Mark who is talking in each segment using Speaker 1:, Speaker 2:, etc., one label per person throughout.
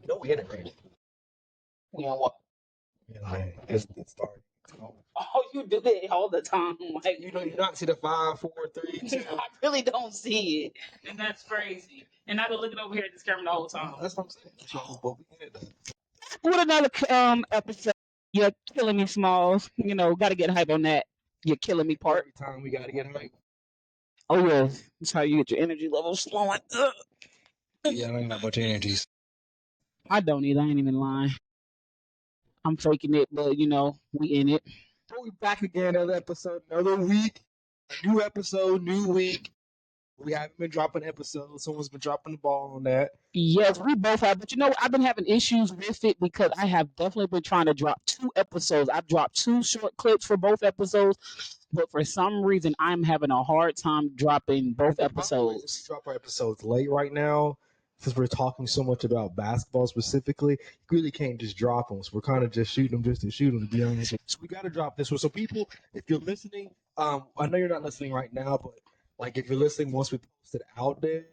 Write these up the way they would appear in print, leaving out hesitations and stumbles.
Speaker 1: No, we in it right now.
Speaker 2: We on what?
Speaker 1: Yeah, it's starting.
Speaker 2: Oh, you do it all the time. Like
Speaker 1: You not see the 5, 4, 3, 2.
Speaker 2: I really don't see it, and that's crazy. And I've been looking over here at this camera the whole time.
Speaker 1: That's what I'm saying. So, but we in it though.
Speaker 2: What another episode? You're killing me, Smalls. Got to get hype on that. You're killing me part.
Speaker 1: Every time we gotta get hype.
Speaker 2: Oh yeah, that's how you get your energy levels flowing.
Speaker 1: Yeah, I don't got much energies.
Speaker 2: I don't either. I ain't even lying. I'm faking it, but we in it.
Speaker 1: We back again, another episode, another week, a new episode, new week. We haven't been dropping episodes. Someone's been dropping the ball on that.
Speaker 2: Yes, we both have. But I've been having issues with it because I have definitely been trying to drop 2 episodes. I've dropped 2 short clips for both episodes, but for some reason I'm having a hard time dropping both episodes.
Speaker 1: We drop our episodes late right now. Since we're talking so much about basketball specifically, you really can't just drop them. So we're kind of just shooting them just to shoot them, to be honest. So we got to drop this one. So people, if you're listening, I know you're not listening right now, but like if you're listening once we post it out there,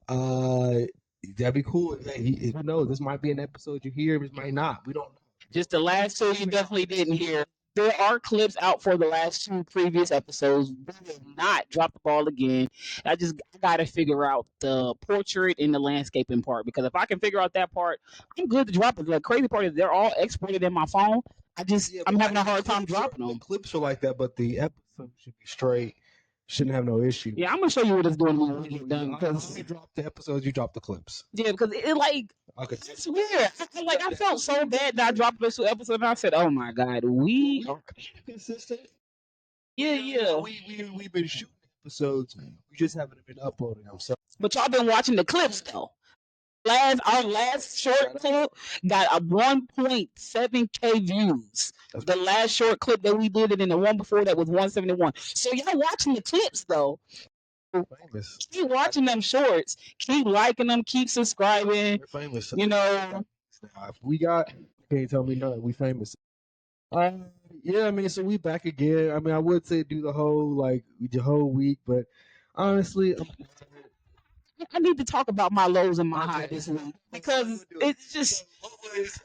Speaker 1: that'd be cool. Hey, who knows? This might be an episode you hear, this might not. We don't know.
Speaker 2: Just the last 2 you definitely didn't hear. There are clips out for the last 2 previous episodes. We will not drop the ball again. I got to figure out the portrait and the landscaping part, because if I can figure out that part, I'm good to drop it. The crazy part is they're all exported in my phone. I'm having a hard time dropping them.
Speaker 1: The clips are like that, but the episode should be straight. Shouldn't have no issue.
Speaker 2: Yeah, I'm gonna show you what it's doing when we get done.
Speaker 1: Because you drop the episodes, you drop the clips.
Speaker 2: Yeah, because it's weird. I felt so bad that I dropped this episode, and I said, "Oh my god, we are
Speaker 1: consistent."
Speaker 2: Yeah.
Speaker 1: We've been shooting episodes. We just haven't been uploading them. So,
Speaker 2: but y'all been watching the clips though. Our last short clip got a 1.7K views. The last short clip that we did, and then the one before that was 171. So y'all watching the clips though.
Speaker 1: Famous.
Speaker 2: Keep watching them shorts. Keep liking them. Keep subscribing.
Speaker 1: We're famous.
Speaker 2: If
Speaker 1: we got, can't tell me no, we famous. Yeah, I mean, so we back again. I mean, I would say do the whole week, but honestly,
Speaker 2: I need to talk about my lows and my highs this week, because it's just.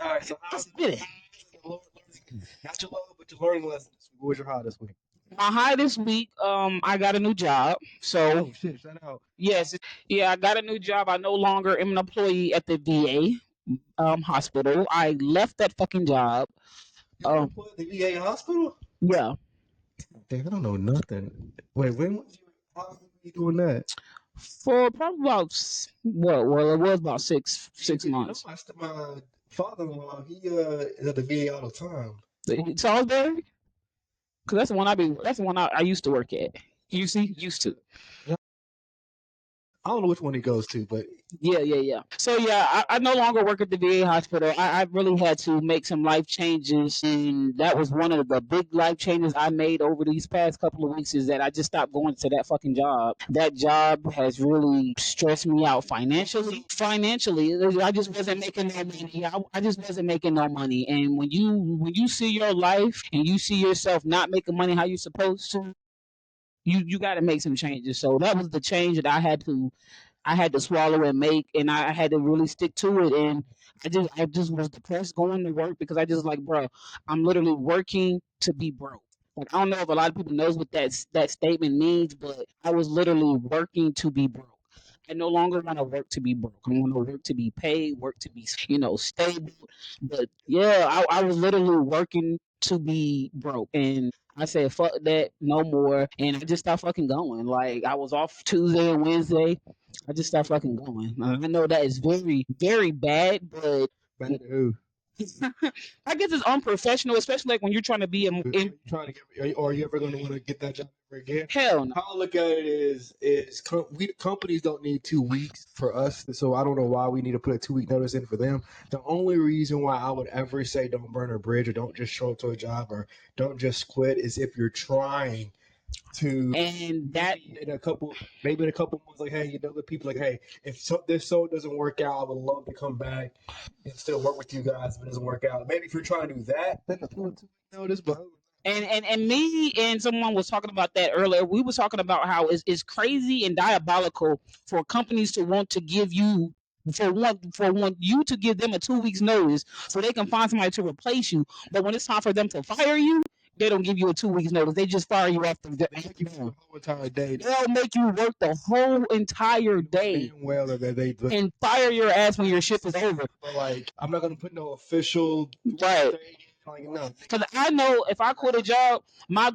Speaker 1: All right, so how's it? Not your low, but your learning lessons. What was your high this week?
Speaker 2: My high this week, I got a new job. So,
Speaker 1: shit, shout out.
Speaker 2: Yes, I got a new job. I no longer am an employee at the VA hospital. I left that fucking job.
Speaker 1: You employed at the VA hospital?
Speaker 2: Yeah.
Speaker 1: Damn, I don't know nothing. Wait, when was you doing that?
Speaker 2: For probably about it was about six months.
Speaker 1: My father-in-law, he is at the VA all the time.
Speaker 2: Salisbury? Because that's the one I used to work at. Used to.
Speaker 1: I don't know which one he goes to, but
Speaker 2: yeah. So I no longer work at the VA hospital. I really had to make some life changes, and that was one of the big life changes I made over these past couple of weeks, is that I just stopped going to that fucking job. That job has really stressed me out financially. I just wasn't making no money. I just wasn't making no money. And when you see your life and you see yourself not making money how you're supposed to, you got to make some changes. So that was the change that I had to swallow and make, and I had to really stick to it. And I just was depressed going to work, because I just like, bro, I'm literally working to be broke. Like, I don't know if a lot of people knows what that statement means, but I was literally working to be broke. I no longer want to work to be broke. I want to work to be paid, work to be, stable. But yeah, I was literally working to be broke. And I said, fuck that, no more. And I just stopped fucking going. Like, I was off Tuesday and Wednesday. I just stopped fucking going. I know that is very, very bad, but
Speaker 1: bad who?
Speaker 2: I guess it's unprofessional, especially like when you're trying to be
Speaker 1: are you ever going to want to get that job ever again?
Speaker 2: Hell no.
Speaker 1: How I look at it is companies don't need 2 weeks for us, so I don't know why we need to put a 2-week notice in for them. The only reason why I would ever say don't burn a bridge or don't just show up to a job or don't just quit is if you're trying to,
Speaker 2: and that
Speaker 1: in a couple months, like, hey, the people like, hey, if this doesn't work out, I would love to come back and still work with you guys. If it doesn't work out, maybe if you're trying to do that, then the 2-week notice. But
Speaker 2: and me and someone was talking about that earlier. We were talking about how it's crazy and diabolical for companies to want to give you for you to give them a 2 weeks notice so they can find somebody to replace you. But when it's time for them to fire you, they don't give you a 2 weeks notice. They just fire you after the
Speaker 1: Make you work the whole entire day.
Speaker 2: They'll make you work the whole entire day
Speaker 1: Damn well that they
Speaker 2: and fire your ass when your shift is over.
Speaker 1: but like I'm not gonna put no official
Speaker 2: Right.
Speaker 1: thing. Like no.
Speaker 2: Because I know if I quit a job, my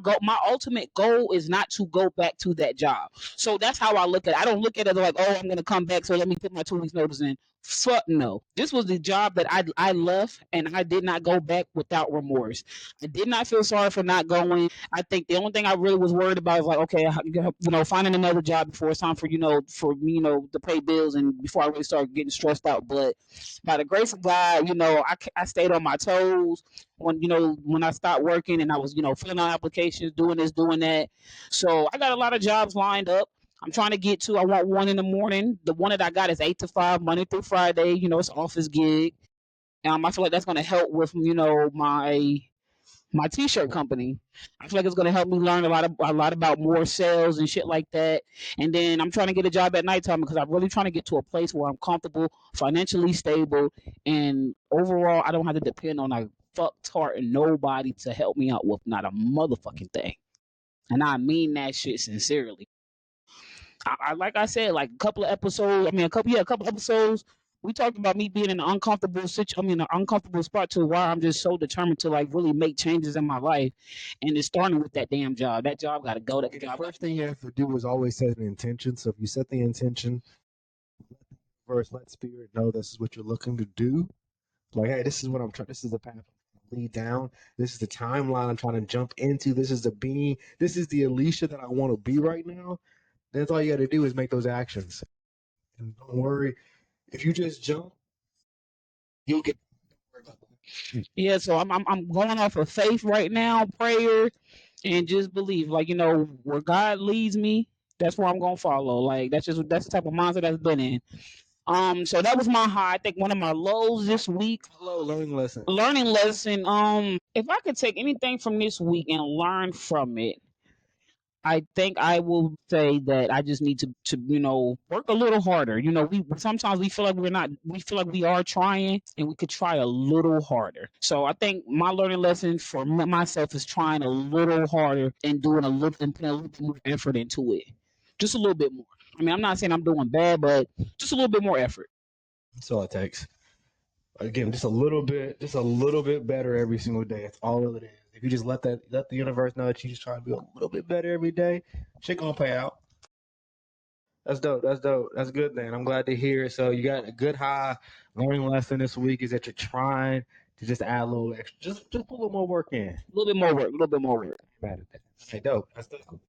Speaker 2: ultimate goal is not to go back to that job. So that's how I look at it. I don't look at it like, oh, I'm gonna come back, so let me put my 2 weeks notice in. Fuck no. This was the job that I left, and I did not go back without remorse. I did not feel sorry for not going. I think the only thing I really was worried about is like, okay, finding another job before it's time for for me, to pay bills, and before I really start getting stressed out. But by the grace of God, I stayed on my toes when I stopped working, and I was filling out applications, doing this, doing that. So I got a lot of jobs lined up. I'm trying to get to. I want one in the morning. The one that I got is 8 to 5, Monday through Friday. It's an office gig. I feel like that's going to help with my t-shirt company. I feel like it's going to help me learn a lot about more sales and shit like that. And then I'm trying to get a job at nighttime because I'm really trying to get to a place where I'm comfortable, financially stable, and overall I don't have to depend on a fuck tart and nobody to help me out with not a motherfucking thing. And I mean that shit sincerely. Like I said, like a couple of episodes. A couple episodes. We talked about me being in an an uncomfortable spot to why I'm just so determined to like really make changes in my life, and it's starting with that damn job. That job got to go. That job.
Speaker 1: The first thing you have to do is always set an intention. So if you set the intention, first let spirit know this is what you're looking to do. Like, hey, this is what I'm trying. This is the path I'm trying to lead down. This is the timeline I'm trying to jump into. This is the being. This is the Alicia that I want to be right now. That's all you got to do is make those actions. And don't worry, if you just jump, you'll get.
Speaker 2: Yeah, so I'm going off of faith right now, prayer, and just believe. Like where God leads me, that's where I'm gonna follow. Like that's the type of mindset that's been in. So that was my high. I think one of my lows this week.
Speaker 1: Hello, learning lesson.
Speaker 2: Learning lesson. If I could take anything from this week and learn from it, I think I will say that I just need to work a little harder. We sometimes we feel like we feel like we are trying, and we could try a little harder. So I think my learning lesson for myself is trying a little harder and doing a little and putting a little bit more effort into it, just a little bit more. I'm not saying I'm doing bad, but just a little bit more effort.
Speaker 1: That's all it takes. Again, just a little bit better every single day. That's all it is. If you just let the universe know that you just try to be a little bit better every day, shit gonna pay out. That's dope. That's dope. That's good, man. I'm glad to hear it. So you got a good high learning lesson this week is that you're trying to just add a little extra, just put a little more work in.
Speaker 2: A little bit more work. A little bit more work.
Speaker 1: Mad at that. Hey, dope. That's dope.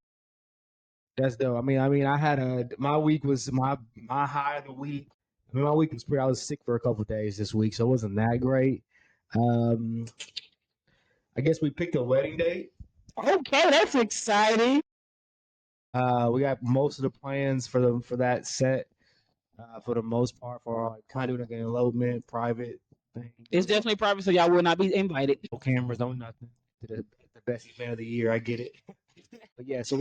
Speaker 1: That's dope. I had my week was my high of the week. My week was pretty. I was sick for a couple of days this week, so it wasn't that great. I guess we picked a wedding date.
Speaker 2: Okay, that's exciting.
Speaker 1: We got most of the plans for that set. For the most part, for kind of doing like an elopement, private thing.
Speaker 2: It's definitely private, so y'all will not be invited.
Speaker 1: No cameras, no nothing. To the best event of the year, I get it. But yeah, so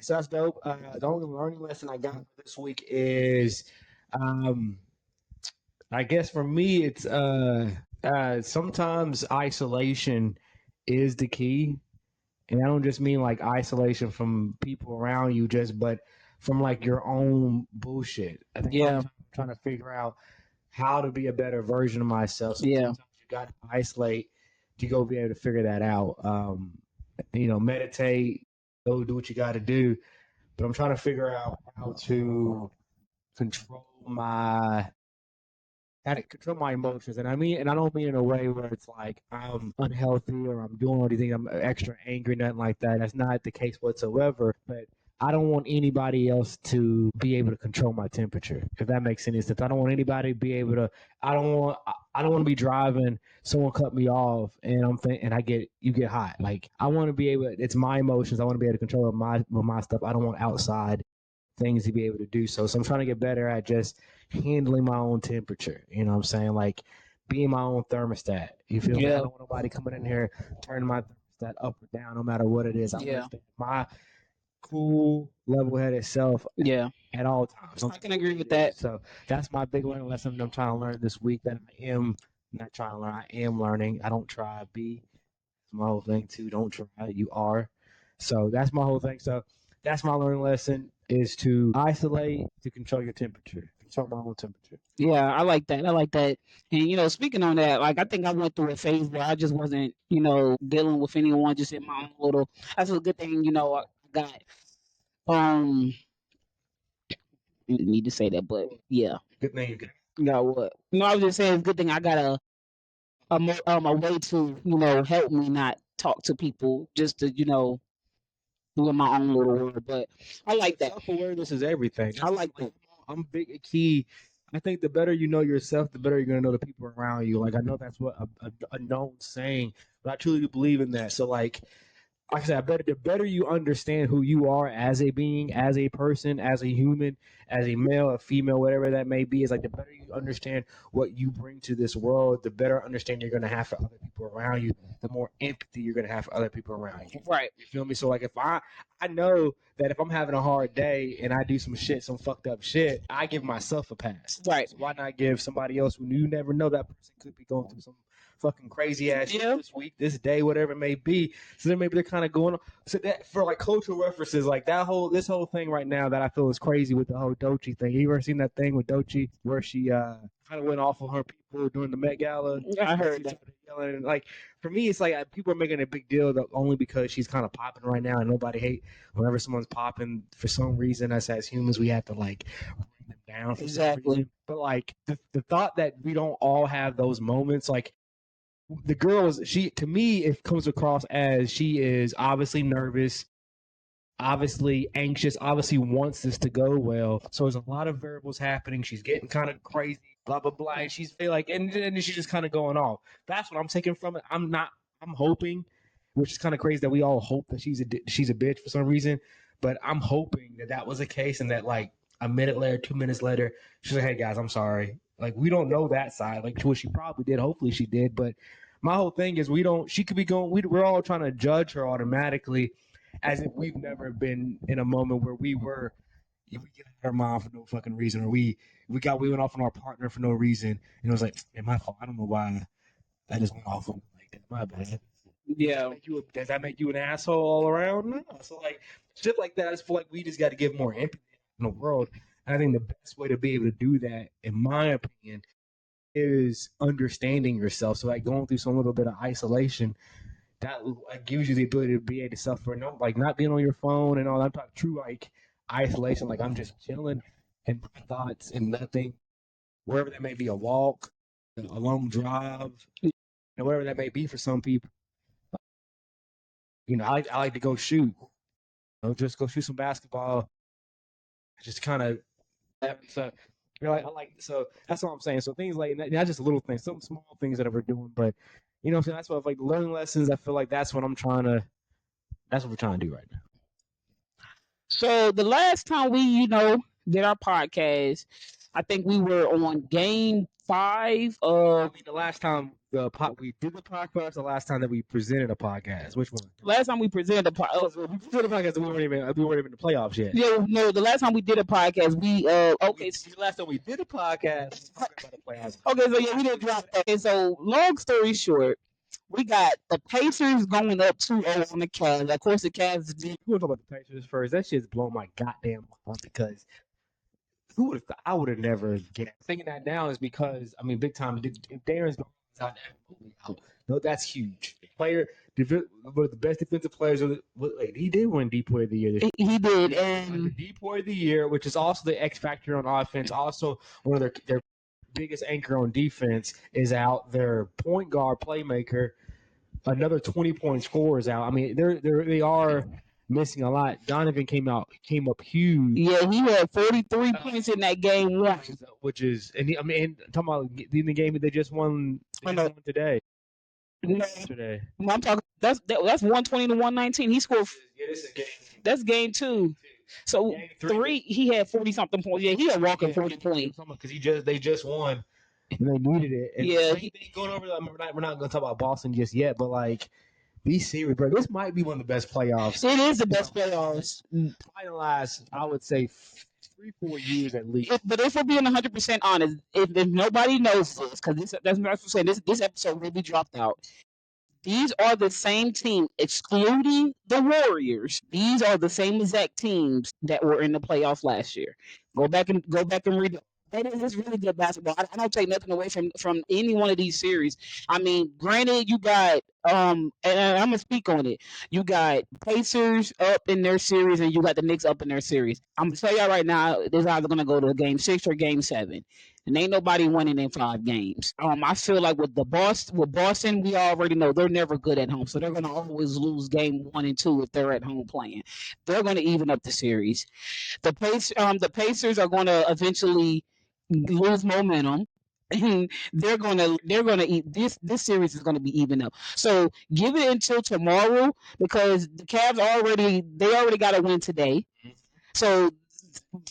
Speaker 1: that's dope. The only learning lesson I got for this week is, I guess for me, it's sometimes isolation is the key, and I don't just mean like isolation from people around you, but from like your own bullshit. I think I'm trying to figure out how to be a better version of myself. Sometimes you got to isolate to go be able to figure that out. Meditate, go do what you got to do. But I'm trying to figure out how to control my emotions, and I don't mean in a way where it's like I'm unhealthy or I'm doing anything, I'm extra angry, nothing like that. That's not the case whatsoever. But I don't want anybody else to be able to control my temperature, if that makes any sense. I don't want anybody to be able to. I don't want to be driving, someone cut me off, and you get hot. Like I want to be able. It's my emotions. I want to be able to control my stuff. I don't want outside things to be able to do so. So I'm trying to get better at just handling my own temperature. You know what I'm saying? Like being my own thermostat. You feel me? I don't want nobody coming in here turning my thermostat up or down, no matter what it is. I understand my cool, level-headed self
Speaker 2: Yeah,
Speaker 1: at all times.
Speaker 2: I can agree with that.
Speaker 1: So that's my big learning lesson I'm trying to learn this week. That I am not trying to learn. I am learning. I don't try. Be my whole thing too. Don't try. You are. So that's my whole thing. So that's my learning lesson is to isolate to control your temperature. Control my own temperature.
Speaker 2: Yeah, I like that. I like that. And speaking on that, like I think I went through a phase where I just wasn't, dealing with anyone, just in my own little. That's a good thing, I got. I didn't need to say that, but yeah.
Speaker 1: Good thing you
Speaker 2: Got what? No, I was just saying, it's a good thing I got a way to, help me not talk to people, just to, do in my own little world. But I like that.
Speaker 1: Self awareness is everything.
Speaker 2: I like that.
Speaker 1: I'm big key. I think the better you know yourself, the better you're gonna know the people around you. Like I know that's what a known saying, but I truly do believe in that. So like I said, the better you understand who you are as a being, as a person, as a human, as a male, a female, whatever that may be, is like the better you understand what you bring to this world, the better understanding you're gonna have for other people around you, the more empathy you're gonna have for other people around you.
Speaker 2: Right.
Speaker 1: You feel me? So like if I know that if I'm having a hard day and I do some fucked up shit, I give myself a pass.
Speaker 2: Right.
Speaker 1: So why not give somebody else who you never know that person could be going through some fucking crazy ass shit this week, this day, whatever it may be. So then maybe they're kind of going on. So that for like cultural references, like this whole thing right now that I feel is crazy with the whole Doechii thing. You ever seen that thing with Doechii where she kind of went off on her people during the Met Gala?
Speaker 2: Yeah, I heard that.
Speaker 1: Yelling. Like for me, it's like people are making a big deal only because she's kind of popping right now, and nobody hate whenever someone's popping for some reason. Us as humans, we have to like bring them down. For
Speaker 2: exactly.
Speaker 1: But like the thought that we don't all have those moments, like the girl is to me it comes across as she is obviously nervous, obviously anxious, obviously wants this to go well. So there's a lot of variables happening. She's getting kind of crazy, blah blah blah. And she's like, and she's just kind of going off. That's what I'm taking from it. I'm hoping, which is kind of crazy that we all hope that she's a bitch for some reason. But I'm hoping that was the case, and that like a minute later, 2 minutes later, she's like, "Hey guys, I'm sorry." Like we don't know that side. Like what she probably did. Hopefully she did. But my whole thing is we don't. She could be going. We're all trying to judge her automatically, as if we've never been in a moment where we get our mom for no fucking reason, or we went off on our partner for no reason, and it was like, man, my fault. I don't know why I just went off on them like that. My bad.
Speaker 2: Yeah.
Speaker 1: Does that make you an asshole all around? No. So like shit like that, I just feel like we just got to give more empathy in the world. And I think the best way to be able to do that, in my opinion, is understanding yourself. So like going through some little bit of isolation, that like, gives you the ability to be able to suffer, no, like not being on your phone and all. I'm talking true like isolation, like I'm just chilling and my thoughts and nothing, wherever that may be, a walk, a long drive, whatever that may be for some people. I like to go shoot. Just go shoot some basketball. Just kind of so. I like so that's what I'm saying. So things like not just little things, some small things that we're doing, but what I'm saying, that's what like learning lessons. I feel like that's what we're trying to do right now.
Speaker 2: So the last time we, did our podcast, I think we were on game 5 of.
Speaker 1: The last time we did the podcast, the last time that we presented a podcast, which one?
Speaker 2: Last time we presented a
Speaker 1: we presented a podcast, we weren't even in the playoffs yet.
Speaker 2: Yeah, no, the last time we did a podcast,
Speaker 1: The last time we did a podcast, we talked about the playoffs.
Speaker 2: Okay, so yeah, we didn't drop that. Okay, so long story short, we got the Pacers going up 2-0 on the Cavs. Of course, the Cavs did.
Speaker 1: We're talking about the Pacers first. That shit's blowing my goddamn mind because I would have never guessed. Thinking that now is because big time. If Darren's out, no, that's huge. One of the best defensive players. He did win Deep Player of the Year.
Speaker 2: He did, and
Speaker 1: Deep Player of the Year, which is also the X factor on offense. Also, one of their biggest anchor on defense is out. Their point guard playmaker, another 20-point scorer is out. They are missing a lot. Donovan came up huge.
Speaker 2: Yeah, he had 43 points in that game one,
Speaker 1: which is talking about in the game they just won today. Yesterday.
Speaker 2: I'm talking that's 120 to 119. He scored.
Speaker 1: Yeah, this is game.
Speaker 2: That's game 2. So game 3, he had 40 something points. Yeah, he had walking 40 points
Speaker 1: because they just won and they needed it. And
Speaker 2: yeah,
Speaker 1: going over. We're not going to talk about Boston just yet, but like these series, bro, this might be one of the best playoffs.
Speaker 2: It is the best playoffs.
Speaker 1: Probably the last, I would say, 3-4 years at least.
Speaker 2: But if we're being 100% honest, if nobody knows this, because that's what I'm saying, this episode will be dropped out. These are the same team, excluding the Warriors. These are the same exact teams that were in the playoffs last year. Go back and read it. That is really good basketball. I don't take nothing away from any one of these series. I mean, granted, you got and I'm gonna speak on it. You got Pacers up in their series, and you got the Knicks up in their series. I'm gonna tell y'all right now, this is either gonna go to Game 6 or Game 7. And ain't nobody winning in 5 games. I feel like with Boston, we already know they're never good at home, so they're gonna always lose game 1 and 2 if they're at home playing. They're gonna even up the series. The Pacers are gonna eventually lose momentum. And they're gonna eat this series is gonna be even up. So give it until tomorrow because the Cavs already got a win today. So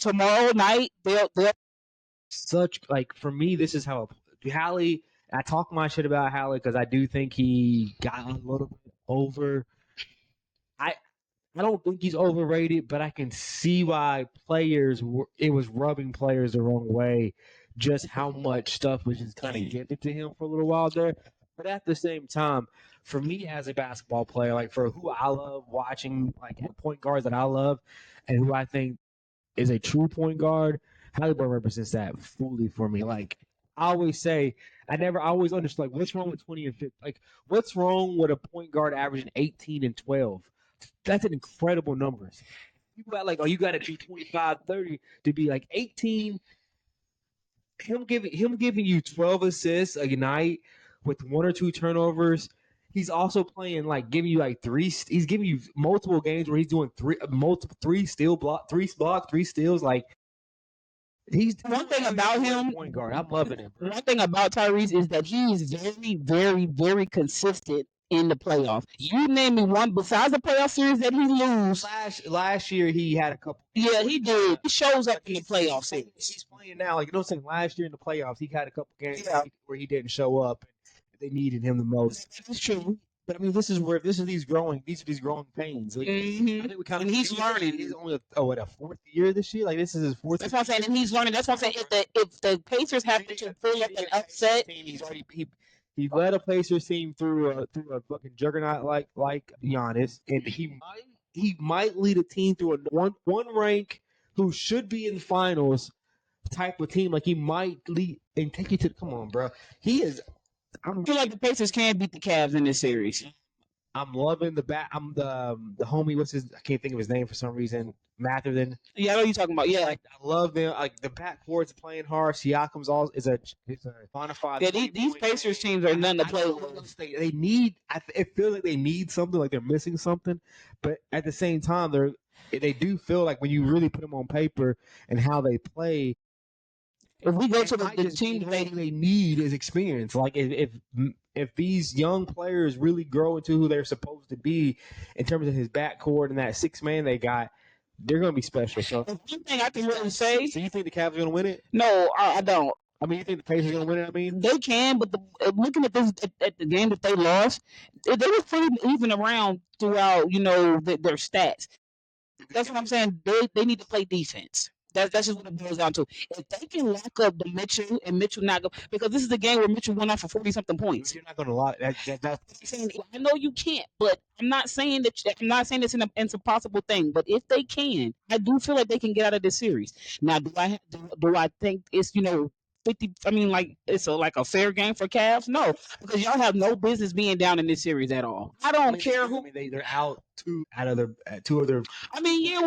Speaker 2: tomorrow night they'll
Speaker 1: such like for me, this is how Hallie. I talk my shit about Hallie because I do think he got a little bit over. I don't think he's overrated, but I can see why it was rubbing players the wrong way. Just how much stuff was just kind of getting to him for a little while there. But at the same time, for me as a basketball player, like for who I love watching, like point guards that I love, and who I think is a true point guard, Halliburton represents that fully for me. Like I always say, I always understood like what's wrong with 20 and 50? Like what's wrong with a point guard averaging 18 and 12? That's an incredible numbers. People got like, oh, you got to do 25, 30 to be like 18. Him giving you 12 assists a night with 1 or 2 turnovers. He's also playing like giving you like three. He's giving you multiple games where he's doing three blocks, 3 steals. Like he's
Speaker 2: one thing about him.
Speaker 1: Point guard, I'm loving him.
Speaker 2: One thing about Tyrese is that he is very, very, very consistent in the playoffs. You name me one besides the playoff series that he lose.
Speaker 1: Last year he had a couple.
Speaker 2: Yeah, he did. He shows up in the playoff series.
Speaker 1: He's playing now. Like you know what I'm saying? Last year in the playoffs, he had a couple games where he didn't show up. They needed him the most.
Speaker 2: That's true.
Speaker 1: But I mean, this are these growing pains. Like,
Speaker 2: mm-hmm.
Speaker 1: I think we kind
Speaker 2: of. And he's learning.
Speaker 1: He's only a 4th year this year. Like this is his 4th.
Speaker 2: That's what I'm saying. And he's learning. That's what I'm saying. If the Pacers have to pull up an upset,
Speaker 1: he led a Pacers team through a fucking juggernaut like Giannis, and he might lead a team through a one rank who should be in the finals type of team. Like he might lead and take you to. Come on, bro. He is.
Speaker 2: I feel like the Pacers can beat the Cavs in this series.
Speaker 1: I'm loving I'm the homie. What's his? I can't think of his name for some reason. Matherton.
Speaker 2: Yeah, I know what you're talking about. Yeah,
Speaker 1: like I love them. Like the backcourt's playing hard. Siakam's is a bona fide.
Speaker 2: Yeah, these Pacers teams are nothing to play with.
Speaker 1: They need. It feels like they need something. Like they're missing something, but at the same time, they do feel like when you really put them on paper and how they play.
Speaker 2: If we go to the team
Speaker 1: they need is experience. Like if these young players really grow into who they're supposed to be in terms of his backcourt and that 6-man they got, they're going to be special. So
Speaker 2: one thing I can really say.
Speaker 1: So you think the Cavs are going to win it?
Speaker 2: No, I don't.
Speaker 1: I mean, you think the Pacers are going to win it? I mean,
Speaker 2: they can, but looking at this at the game that they lost, they were pretty even around throughout. Their stats. That's what I'm saying. They need to play defense. That's just what it boils down to. If they can lock up the Mitchell and Mitchell not go, because this is the game where Mitchell went off for 40-something points.
Speaker 1: You're not going to lock that.
Speaker 2: I know you can't, but I'm not saying that. I'm not saying it's an impossible thing. But if they can, I do feel like they can get out of this series. Now, do I think it's 50? I mean, like it's a fair game for Cavs? No, because y'all have no business being down in this series at all. I don't care who.
Speaker 1: I mean, they're out two of their.
Speaker 2: I mean, yeah.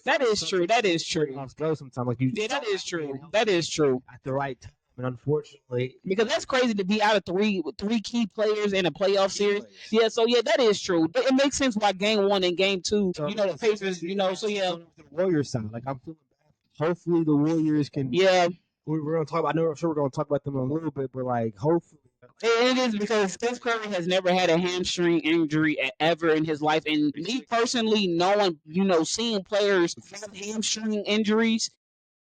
Speaker 2: That is true. That is true.
Speaker 1: Sometimes, like you.
Speaker 2: Yeah, that is true. That is true.
Speaker 1: At the right time, and unfortunately,
Speaker 2: because that's crazy to be out of three key players in a playoff series. Yeah, so yeah, that is true. It makes sense why game 1 and game 2, the Pacers, so yeah.
Speaker 1: The Warriors side, like I'm feeling bad. Hopefully, the Warriors can.
Speaker 2: Yeah.
Speaker 1: We're going to talk about. I'm sure we're going to talk about them in a little bit, but like hopefully.
Speaker 2: It is because Steph Curry has never had a hamstring injury ever in his life, and me personally knowing, seeing players have hamstring injuries,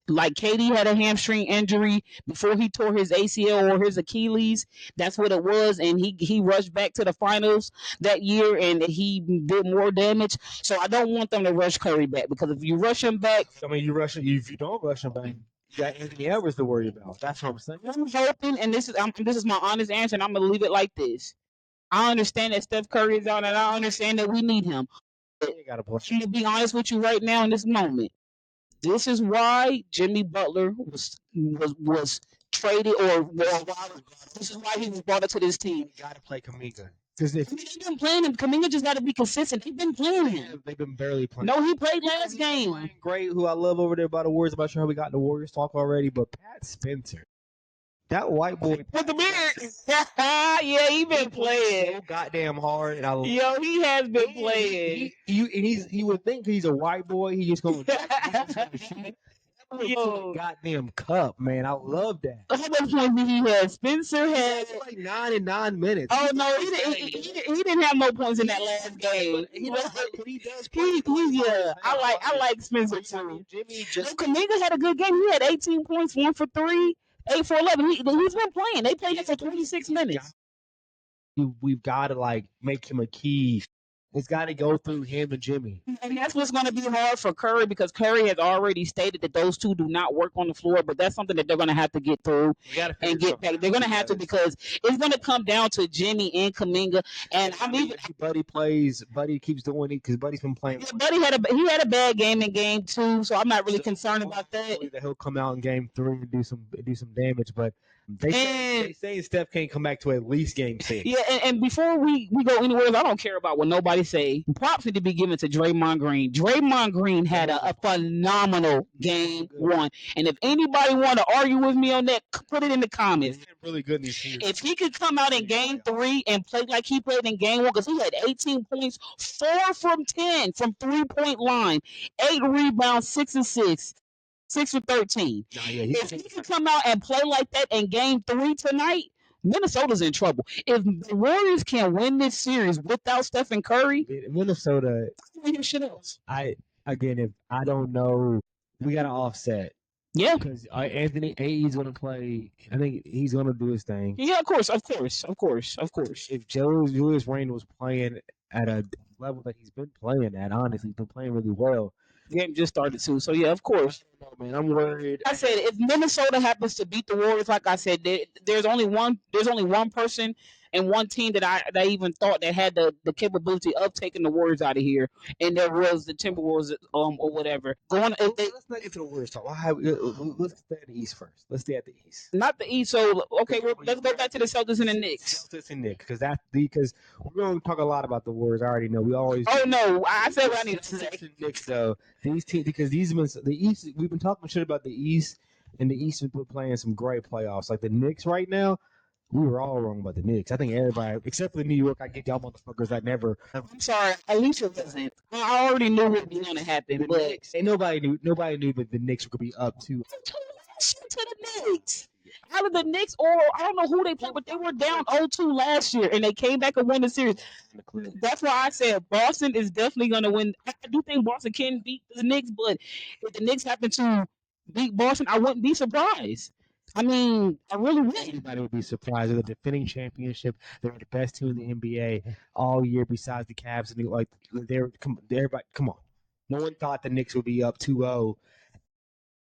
Speaker 2: like KD had a hamstring injury before he tore his ACL or his Achilles. That's what it was, and he rushed back to the finals that year, and he did more damage. So I don't want them to rush Curry back, because if you rush him back,
Speaker 1: I mean, if you don't rush him back, you got Anthony Edwards to worry about. That's what I'm saying.
Speaker 2: I'm hoping, and this is my honest answer, and I'm gonna leave it like this. I understand that Steph Curry is out, and I understand that we need him.
Speaker 1: You got to play.
Speaker 2: I'm gonna be honest with you right now in this moment. This is why Jimmy Butler was traded, or this is why he was brought up to this team.
Speaker 1: You got to play Kuminga. Because if
Speaker 2: They've been playing him, Kuminga just got to be consistent. They've been playing him.
Speaker 1: they've been barely playing.
Speaker 2: No, he played last game.
Speaker 1: Playing great, who I love over there by the Warriors. I'm not sure how we got the Warriors talk already, but Pat Spencer, that white boy
Speaker 2: with the beard. Yeah, he been playing
Speaker 1: so goddamn hard, and I love.
Speaker 2: Yo, he has been playing.
Speaker 1: You would think he's a white boy. He just gonna shoot. Yo, goddamn cup, man. I love that.
Speaker 2: How much points did he have? Spencer had
Speaker 1: like 9 in 9 minutes.
Speaker 2: Oh no, he didn't have no points in that last game. He does. Yeah. I like Spencer too.
Speaker 1: Jimmy just
Speaker 2: Kuminga had a good game. He had 18 points, 1 for 3, 8 for 11. He's been playing. They played him for 26 minutes.
Speaker 1: We've got to like make him a key. It's got to go through him and Jimmy.
Speaker 2: And that's what's going to be hard for Curry, because Curry has already stated that those two do not work on the floor, but that's something that they're going to have to get through and get back. They're going to have to, because it's going to come down to Jimmy and Kuminga. And I'm even
Speaker 1: Buddy keeps doing it because Buddy's been playing.
Speaker 2: Yeah, Buddy had a bad game in game 2, so I'm not really concerned about that.
Speaker 1: He'll come out in game 3 and do some damage, but they say Steph can't come back to at least game 6.
Speaker 2: Yeah, and before we go anywhere, I don't care about what nobody say. Props need to be given to Draymond Green. Draymond Green had a phenomenal game 1, and if anybody want to argue with me on that, put it in the comments.
Speaker 1: He's really good in these series.
Speaker 2: If he could come out in game 3 and play like he played in game 1, because he had 18 points, 4 from 10 from 3-point line, 8 rebounds, 6 assists. 6 for 13. If he can come out and play like that in game 3 tonight, Minnesota's in trouble. If the Warriors can win this series without Stephen Curry,
Speaker 1: Minnesota.
Speaker 2: Else.
Speaker 1: If I don't know, we got to offset.
Speaker 2: Yeah,
Speaker 1: because Anthony AE's going to play. I think he's going to do his thing.
Speaker 2: Yeah, of course.
Speaker 1: If Julius Randle was playing at a level that he's been playing at, honestly, he's been playing really well.
Speaker 2: The game just started too, so yeah, of course.
Speaker 1: Man, I'm worried.
Speaker 2: I said if Minnesota happens to beat the Warriors, like I said, there's only one person and one team that even thought that had the capability of taking the Warriors out of here, and there was the Timberwolves or whatever.
Speaker 1: Let's not get to the Warriors talk. Let's stay at the East first. Let's stay at the East.
Speaker 2: Not the East. So okay, let's go back to the Celtics and the Knicks.
Speaker 1: Celtics and Knicks, because we're going to talk a lot about the Warriors. I already know. We always.
Speaker 2: Oh no, I said what I need to say.
Speaker 1: Celtics and Knicks, though, these teams, because the East. We've been talking shit about the East, and the East has been playing some great playoffs. Like the Knicks right now. We were all wrong about the Knicks. I think everybody, except for New York, I get y'all motherfuckers that never.
Speaker 2: I'm sorry, Alicia wasn't. I already knew what was going to happen, but
Speaker 1: Knicks, and nobody knew that the Knicks could be up to.
Speaker 2: To the Knicks. Out of the Knicks, or I don't know who they played, but they were down 0-2 last year, and they came back and won the series. That's why I said Boston is definitely going to win. I do think Boston can beat the Knicks, but if the Knicks happen to beat Boston, I wouldn't be surprised. I mean, I really would.
Speaker 1: Anybody would be surprised. They're the defending championship. They were the best team in the NBA all year, besides the Cavs. And everybody, come on. No one thought the Knicks would be up 2-0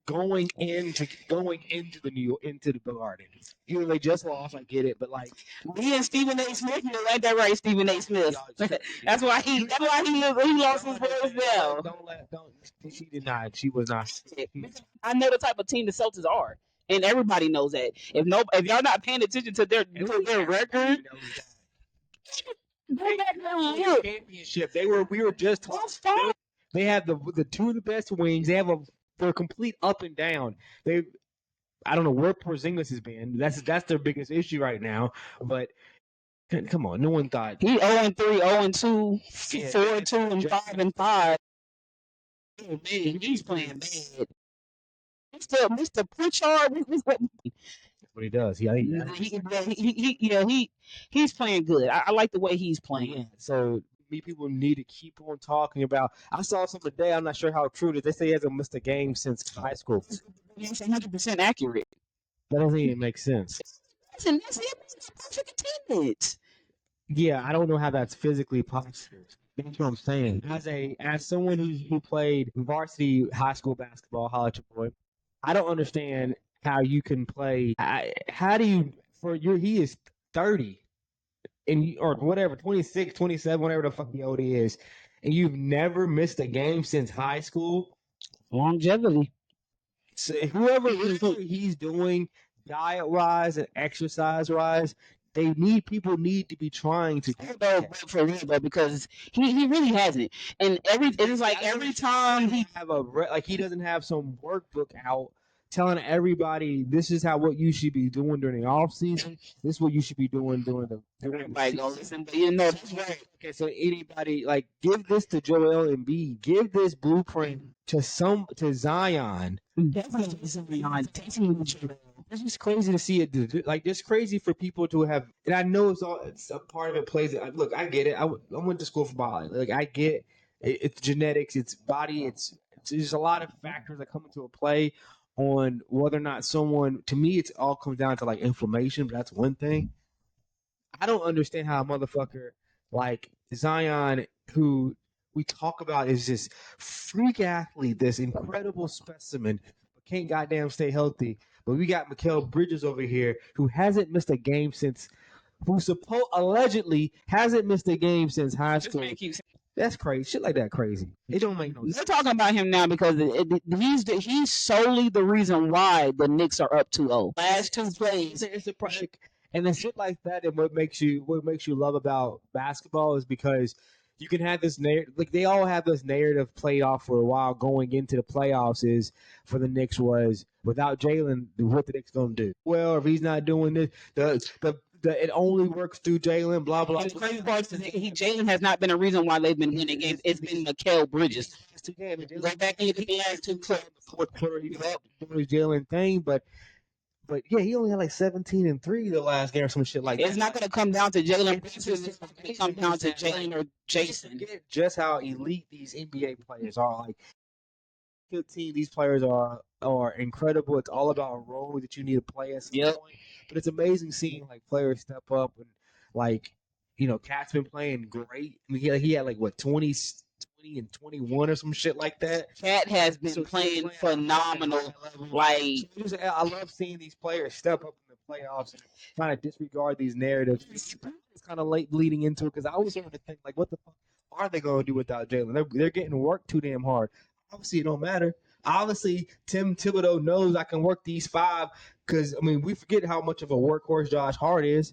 Speaker 1: going into the Garden. You know, they just lost. I get it, but like
Speaker 2: me and Stephen A. Smith, you know, ain't that right, Stephen A. Smith? That's why he lost his voice now.
Speaker 1: She did not. She was not.
Speaker 2: I know the type of team the Celtics are. And everybody knows that. If y'all not paying attention to their record,
Speaker 1: championship. We were just talking. They have the two of the best wings. They have they're complete up and down. I don't know where Porzingis has been. That's their biggest issue right now. But come on, no one thought
Speaker 2: he 0-3, 0-2, 4-2, and 5-5. Oh man, he's playing bad. Mr. Pritchard.
Speaker 1: That's what he does.
Speaker 2: He's playing good. I like the way he's playing.
Speaker 1: So me, people need to keep on talking about. I saw something today. I'm not sure how true it is. They say he hasn't missed a game since high school.
Speaker 2: It's 100% accurate.
Speaker 1: That doesn't even make sense.
Speaker 2: Listen, that's it. Perfect attendance.
Speaker 1: Yeah, I don't know how that's physically possible. That's what I'm saying. As someone who played varsity high school basketball, holla at your boy, I don't understand how you can play. How do you he is 30 or whatever, 26, 27, whatever the fuck the OD is, and you've never missed a game since high school.
Speaker 2: Longevity.
Speaker 1: So whoever he's doing diet wise and exercise wise, people need to be trying to do
Speaker 2: but for real though, because he really hasn't. And it's like every time he
Speaker 1: have he doesn't have some workbook out telling everybody this is what you should be doing during the off season. This is what you should be doing during the
Speaker 2: everybody go listen, but you know that's right.
Speaker 1: Okay, so anybody give this to Joel Embiid, give this blueprint to Zion.
Speaker 2: Definitely Zion.
Speaker 1: It's just crazy to see it. Like, it's crazy for people to have, and I know it's a part of it plays. Look, I get it. I went to school for biology. Like, I get it's genetics, it's body, it's there's a lot of factors that come into play on whether or not someone. To me, it's all comes down to like inflammation, but that's one thing. I don't understand how a motherfucker like Zion, who we talk about is this freak athlete, this incredible specimen, but can't goddamn stay healthy. But we got Mikal Bridges over here who hasn't missed a game since, allegedly hasn't missed a game since high school. That's crazy. Shit like that crazy. It don't make no sense.
Speaker 2: They're talking about him now because he's solely the reason why the Knicks are up 2-0. Last two plays.
Speaker 1: It's a project. And the shit like that, and what makes you love about basketball is because you can have this narrative. Like, they all have this narrative played off for a while going into the playoffs. Is for the Knicks was without Jalen, what the Knicks gonna do? Well, if he's not doing this, it only works through Jalen. Blah blah.
Speaker 2: And the crazy part is Jalen has not been a reason why they've been winning games. It's been Mikal Bridges. Go back and look at the last two clips.
Speaker 1: Fourth quarter, he got doing his Jalen thing, but yeah, he only had like 17 and 3 the last game or some shit like that.
Speaker 2: It's not going to come down to Jalen. It's going to come down to Jalen or Jason.
Speaker 1: Forget just how elite these NBA players are. Like, 15, these players are incredible. It's all about a role that you need to play at some point. But it's amazing seeing like players step up and Cat's been playing great. I mean, he had like what 20 and 21 or some shit like that.
Speaker 2: Cat has been playing phenomenal. Like,
Speaker 1: I love seeing these players step up in the playoffs and trying to disregard these narratives. It's kind of late bleeding into it because I was starting to think like, what the fuck are they going to do without Jalen? They're getting worked too damn hard. Obviously, it don't matter. Obviously, Tim Thibodeau knows I can work these five because, I mean, we forget how much of a workhorse Josh Hart is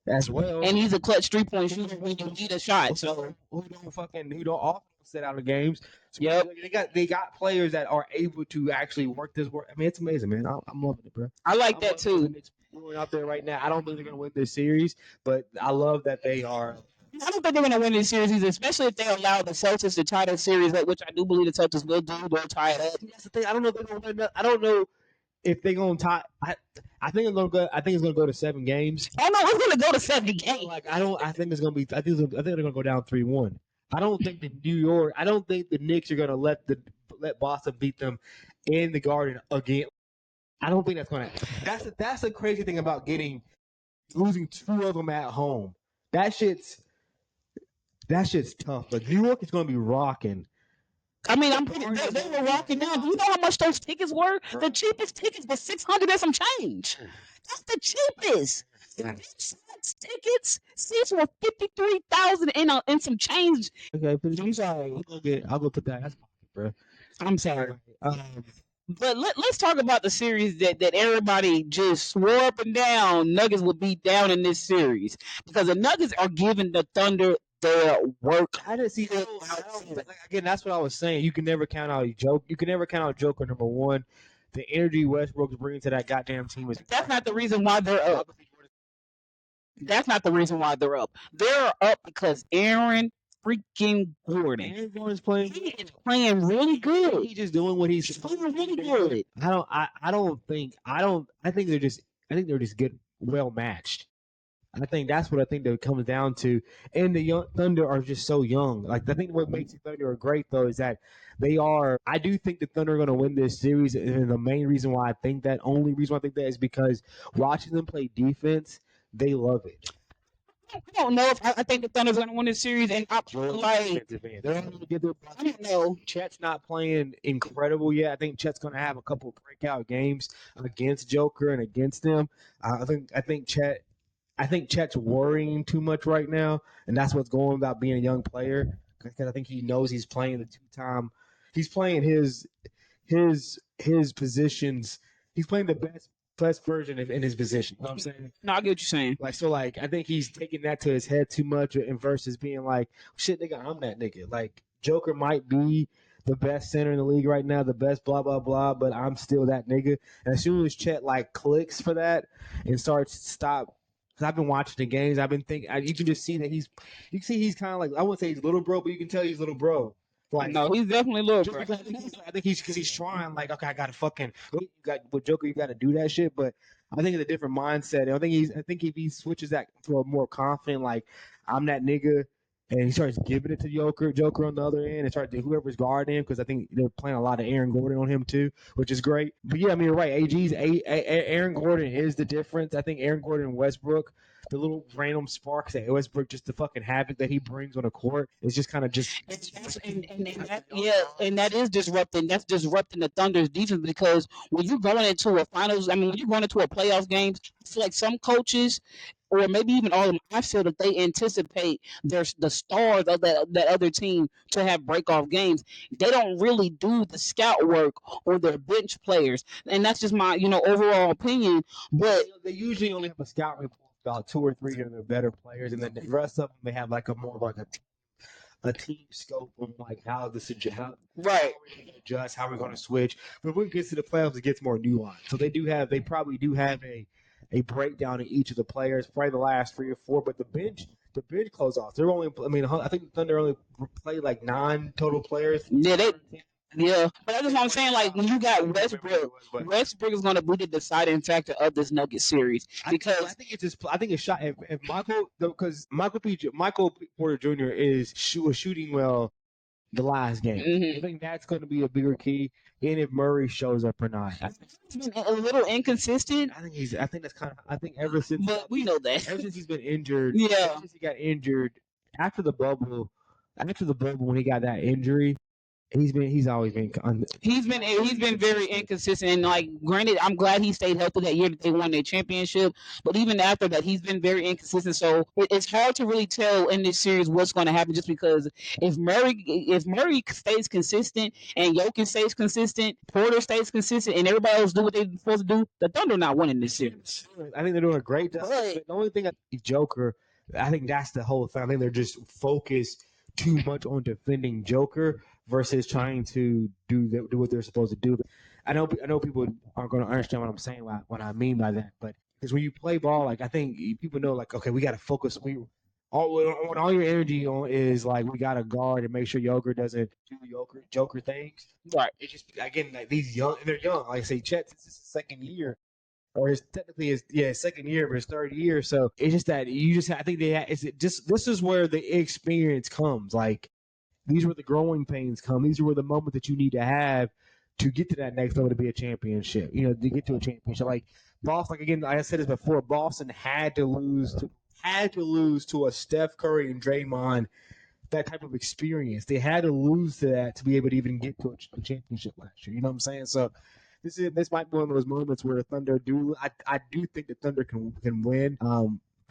Speaker 1: as well.
Speaker 2: And he's a clutch 3-point shooter when you need a shot. So
Speaker 1: who don't often sit out of games. So they got players that are able to actually work this work. I mean, it's amazing, man. I'm loving it, bro.
Speaker 2: I like that too.
Speaker 1: It's out there right now. I don't think they're gonna win this series, but I love that they are.
Speaker 2: I don't think they're going to win this series either, especially if they allow the Celtics to tie the series up, which I do believe the Celtics will do. They'll tie it up.
Speaker 1: That's the thing. I don't know if they're going to win. I don't know if they're going to tie. I think it's going to go. I think it's going to go to 7 games.
Speaker 2: Oh no, it's going to go to 7 games.
Speaker 1: I think it's going to be. I think they're going to go down 3-1. I don't think the Knicks are going to let Boston beat them in the Garden again. I don't think that's going to. That's the crazy thing about losing 2 of them at home. That shit's tough. But New York is going to be rocking.
Speaker 2: I mean, they were rocking now. Do you know how much those tickets were? The cheapest tickets were $600 and some change. That's the cheapest. Tickets, seats were 53,000 and some change.
Speaker 1: Okay, but I'm sorry. I'll go put that. That's bro.
Speaker 2: I'm sorry. But let's talk about the series that everybody just swore up and down Nuggets would be down in this series because the Nuggets are giving the Thunder their work.
Speaker 1: I didn't see that. Again, that's what I was saying. You can never count out Joker. You can never count out Joker. Number one, the energy Westbrook's bringing to that goddamn team is.
Speaker 2: That's not the reason why they're up. That's not the reason why they're up. They're up because Aaron freaking Gordon.
Speaker 1: Aaron Gordon's playing.
Speaker 2: He is playing really good.
Speaker 1: He's just doing what he's
Speaker 2: playing really good.
Speaker 1: I think they're just good, well matched. I think that's what I think that it comes down to. And the young Thunder are just so young. Like I think what makes the Thunder great though is that they are. I do think the Thunder are going to win this series, and the main reason why I think that, only reason why I think that, is because watching them play defense, they love it.
Speaker 2: I don't know if I think the Thunder's going to win this series, and I like. I don't know.
Speaker 1: Chet's not playing incredible yet. I think Chet's going to have a couple of breakout games against Joker and against them. I think Chet's worrying too much right now, and that's what's going about being a young player. Because I think he knows he's playing the two-time. He's playing his positions. He's playing the best version in his position. You know what I'm saying?
Speaker 2: No, I get what you're saying.
Speaker 1: Like I think he's taking that to his head too much, and versus being like, shit, nigga, I'm that nigga. Like Joker might be the best center in the league right now, the best blah blah blah, but I'm still that nigga. And as soon as Chet like clicks for that and starts to stop. Because I've been watching the games, I've been thinking. You can just see that you can see he's kind of like, I wouldn't say he's little bro, but you can tell he's little bro.
Speaker 2: Like, no, he's definitely little bro.
Speaker 1: I think he's because he's trying. Like, okay, I gotta fucking. You got with Joker, you got to do that shit. But I think it's a different mindset. I think if he switches that to a more confident, like, I'm that nigga, and he starts giving it to Joker on the other end, and starts to whoever's guarding him, because I think they're playing a lot of Aaron Gordon on him too, which is great. But yeah, I mean, you're right. Aaron Gordon is the difference. I think Aaron Gordon and Westbrook, the little random sparks that Westbrook, just the fucking havoc that he brings on the court, is just kind of just.
Speaker 2: And that is disrupting. That's disrupting the Thunder's defense, because when you're going into a finals, I mean, when you're going into a playoff game, I feel like some coaches, or maybe even all of them, I feel that they anticipate the stars of that other team to have break off games. They don't really do the scout work on their bench players, and that's just my overall opinion. But
Speaker 1: they usually only have a scout report about 2 or 3 of their better players, and then the rest of them they have like a more like a team scope on like how this how
Speaker 2: right.
Speaker 1: Adjust, how we're going to switch. But when it gets to the playoffs, it gets more nuanced. So they probably do have a breakdown of each of the players, probably the last 3 or 4. But the bench close off. They're only, I mean, I think the Thunder only played like 9 total players.
Speaker 2: Yeah, but that's what I'm saying. Like when you got Westbrook is going to be the deciding factor of this Nuggets series, because
Speaker 1: I think it's shot. If Michael, because Michael Porter Jr. was shooting well the last game.
Speaker 2: Mm-hmm.
Speaker 1: I think that's going to be a bigger key. And if Murray shows up or not,
Speaker 2: he's been a little inconsistent.
Speaker 1: I think that's kind of. I think ever since.
Speaker 2: But we know that.
Speaker 1: Ever since he's been injured.
Speaker 2: Yeah.
Speaker 1: Ever since he got injured after the bubble when he got that injury. He's always been
Speaker 2: he's been very inconsistent, and like granted, I'm glad he stayed healthy that year that they won their championship, but even after that he's been very inconsistent, so it's hard to really tell in this series what's going to happen, just because if Murray stays consistent and Jokic stays consistent, Porter stays consistent, and everybody else do what they're supposed to do, the Thunder not winning this series.
Speaker 1: I think they're doing a great job. The only thing Joker, I think that's the whole thing. I think they're just focused too much on defending Joker versus trying to do what they're supposed to do. I know people aren't going to understand what I'm saying, what I mean by that, but because when you play ball, like I think people know, like, okay, we got to focus. All your energy on is like we got to guard and make sure Joker doesn't do Joker things.
Speaker 2: Right.
Speaker 1: It's just again like they're young. Like I say, Chet, this is his second year. Or his second year, but his third year. So it's just that I think this is where the experience comes. Like these were the growing pains come. These are where the moment that you need to have to get to that next level to be a championship. To get to a championship. Like Boston, like again, like I said this before, Boston had to lose to a Steph Curry and Draymond, that type of experience. They had to lose to that to be able to even get to a championship last year. You know what I'm saying? So this might be one of those moments where the Thunder do. I do think the Thunder can win.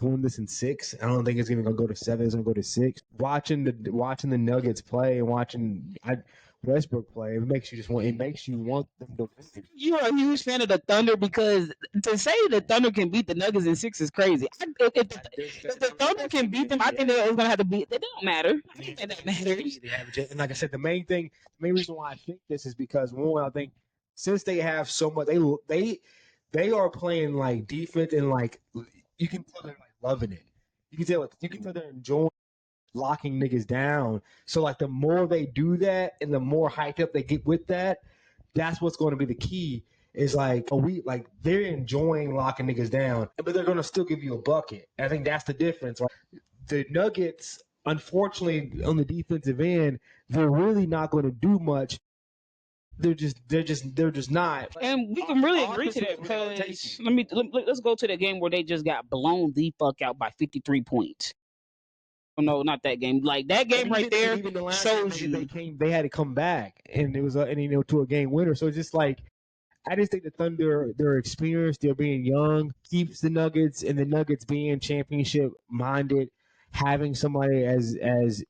Speaker 1: Win this in 6. I don't think it's going to go to 7. It's going to go to 6. Watching the Nuggets play and watching Westbrook play, it makes you want them to win.
Speaker 2: You are a huge fan of the Thunder, because to say the Thunder can beat the Nuggets in 6 is crazy. If the Thunder can beat them, I think they're going to have to beat. They don't matter. I think that matters.
Speaker 1: And like I said, the main reason why I think this is because, one, I think since they have so much, they are playing like defense, and like you can tell they're like loving it. You can tell they're enjoying locking niggas down. So like the more they do that and the more hyped up they get with that, that's what's going to be the key. is like they're enjoying locking niggas down, but they're gonna still give you a bucket. And I think that's the difference. Right? The Nuggets, unfortunately, on the defensive end, they're really not going to do much. They're just not.
Speaker 2: And we can really agree to that because let's go to the game where they just got blown the fuck out by 53 points. Oh, no, not that game. Like that game right there
Speaker 1: even the last
Speaker 2: shows
Speaker 1: game
Speaker 2: you.
Speaker 1: they had to come back, and it was to a game winner. So it's just like I just think the Thunder, their experience, they're being young, keeps the Nuggets, and the Nuggets being championship minded, having somebody as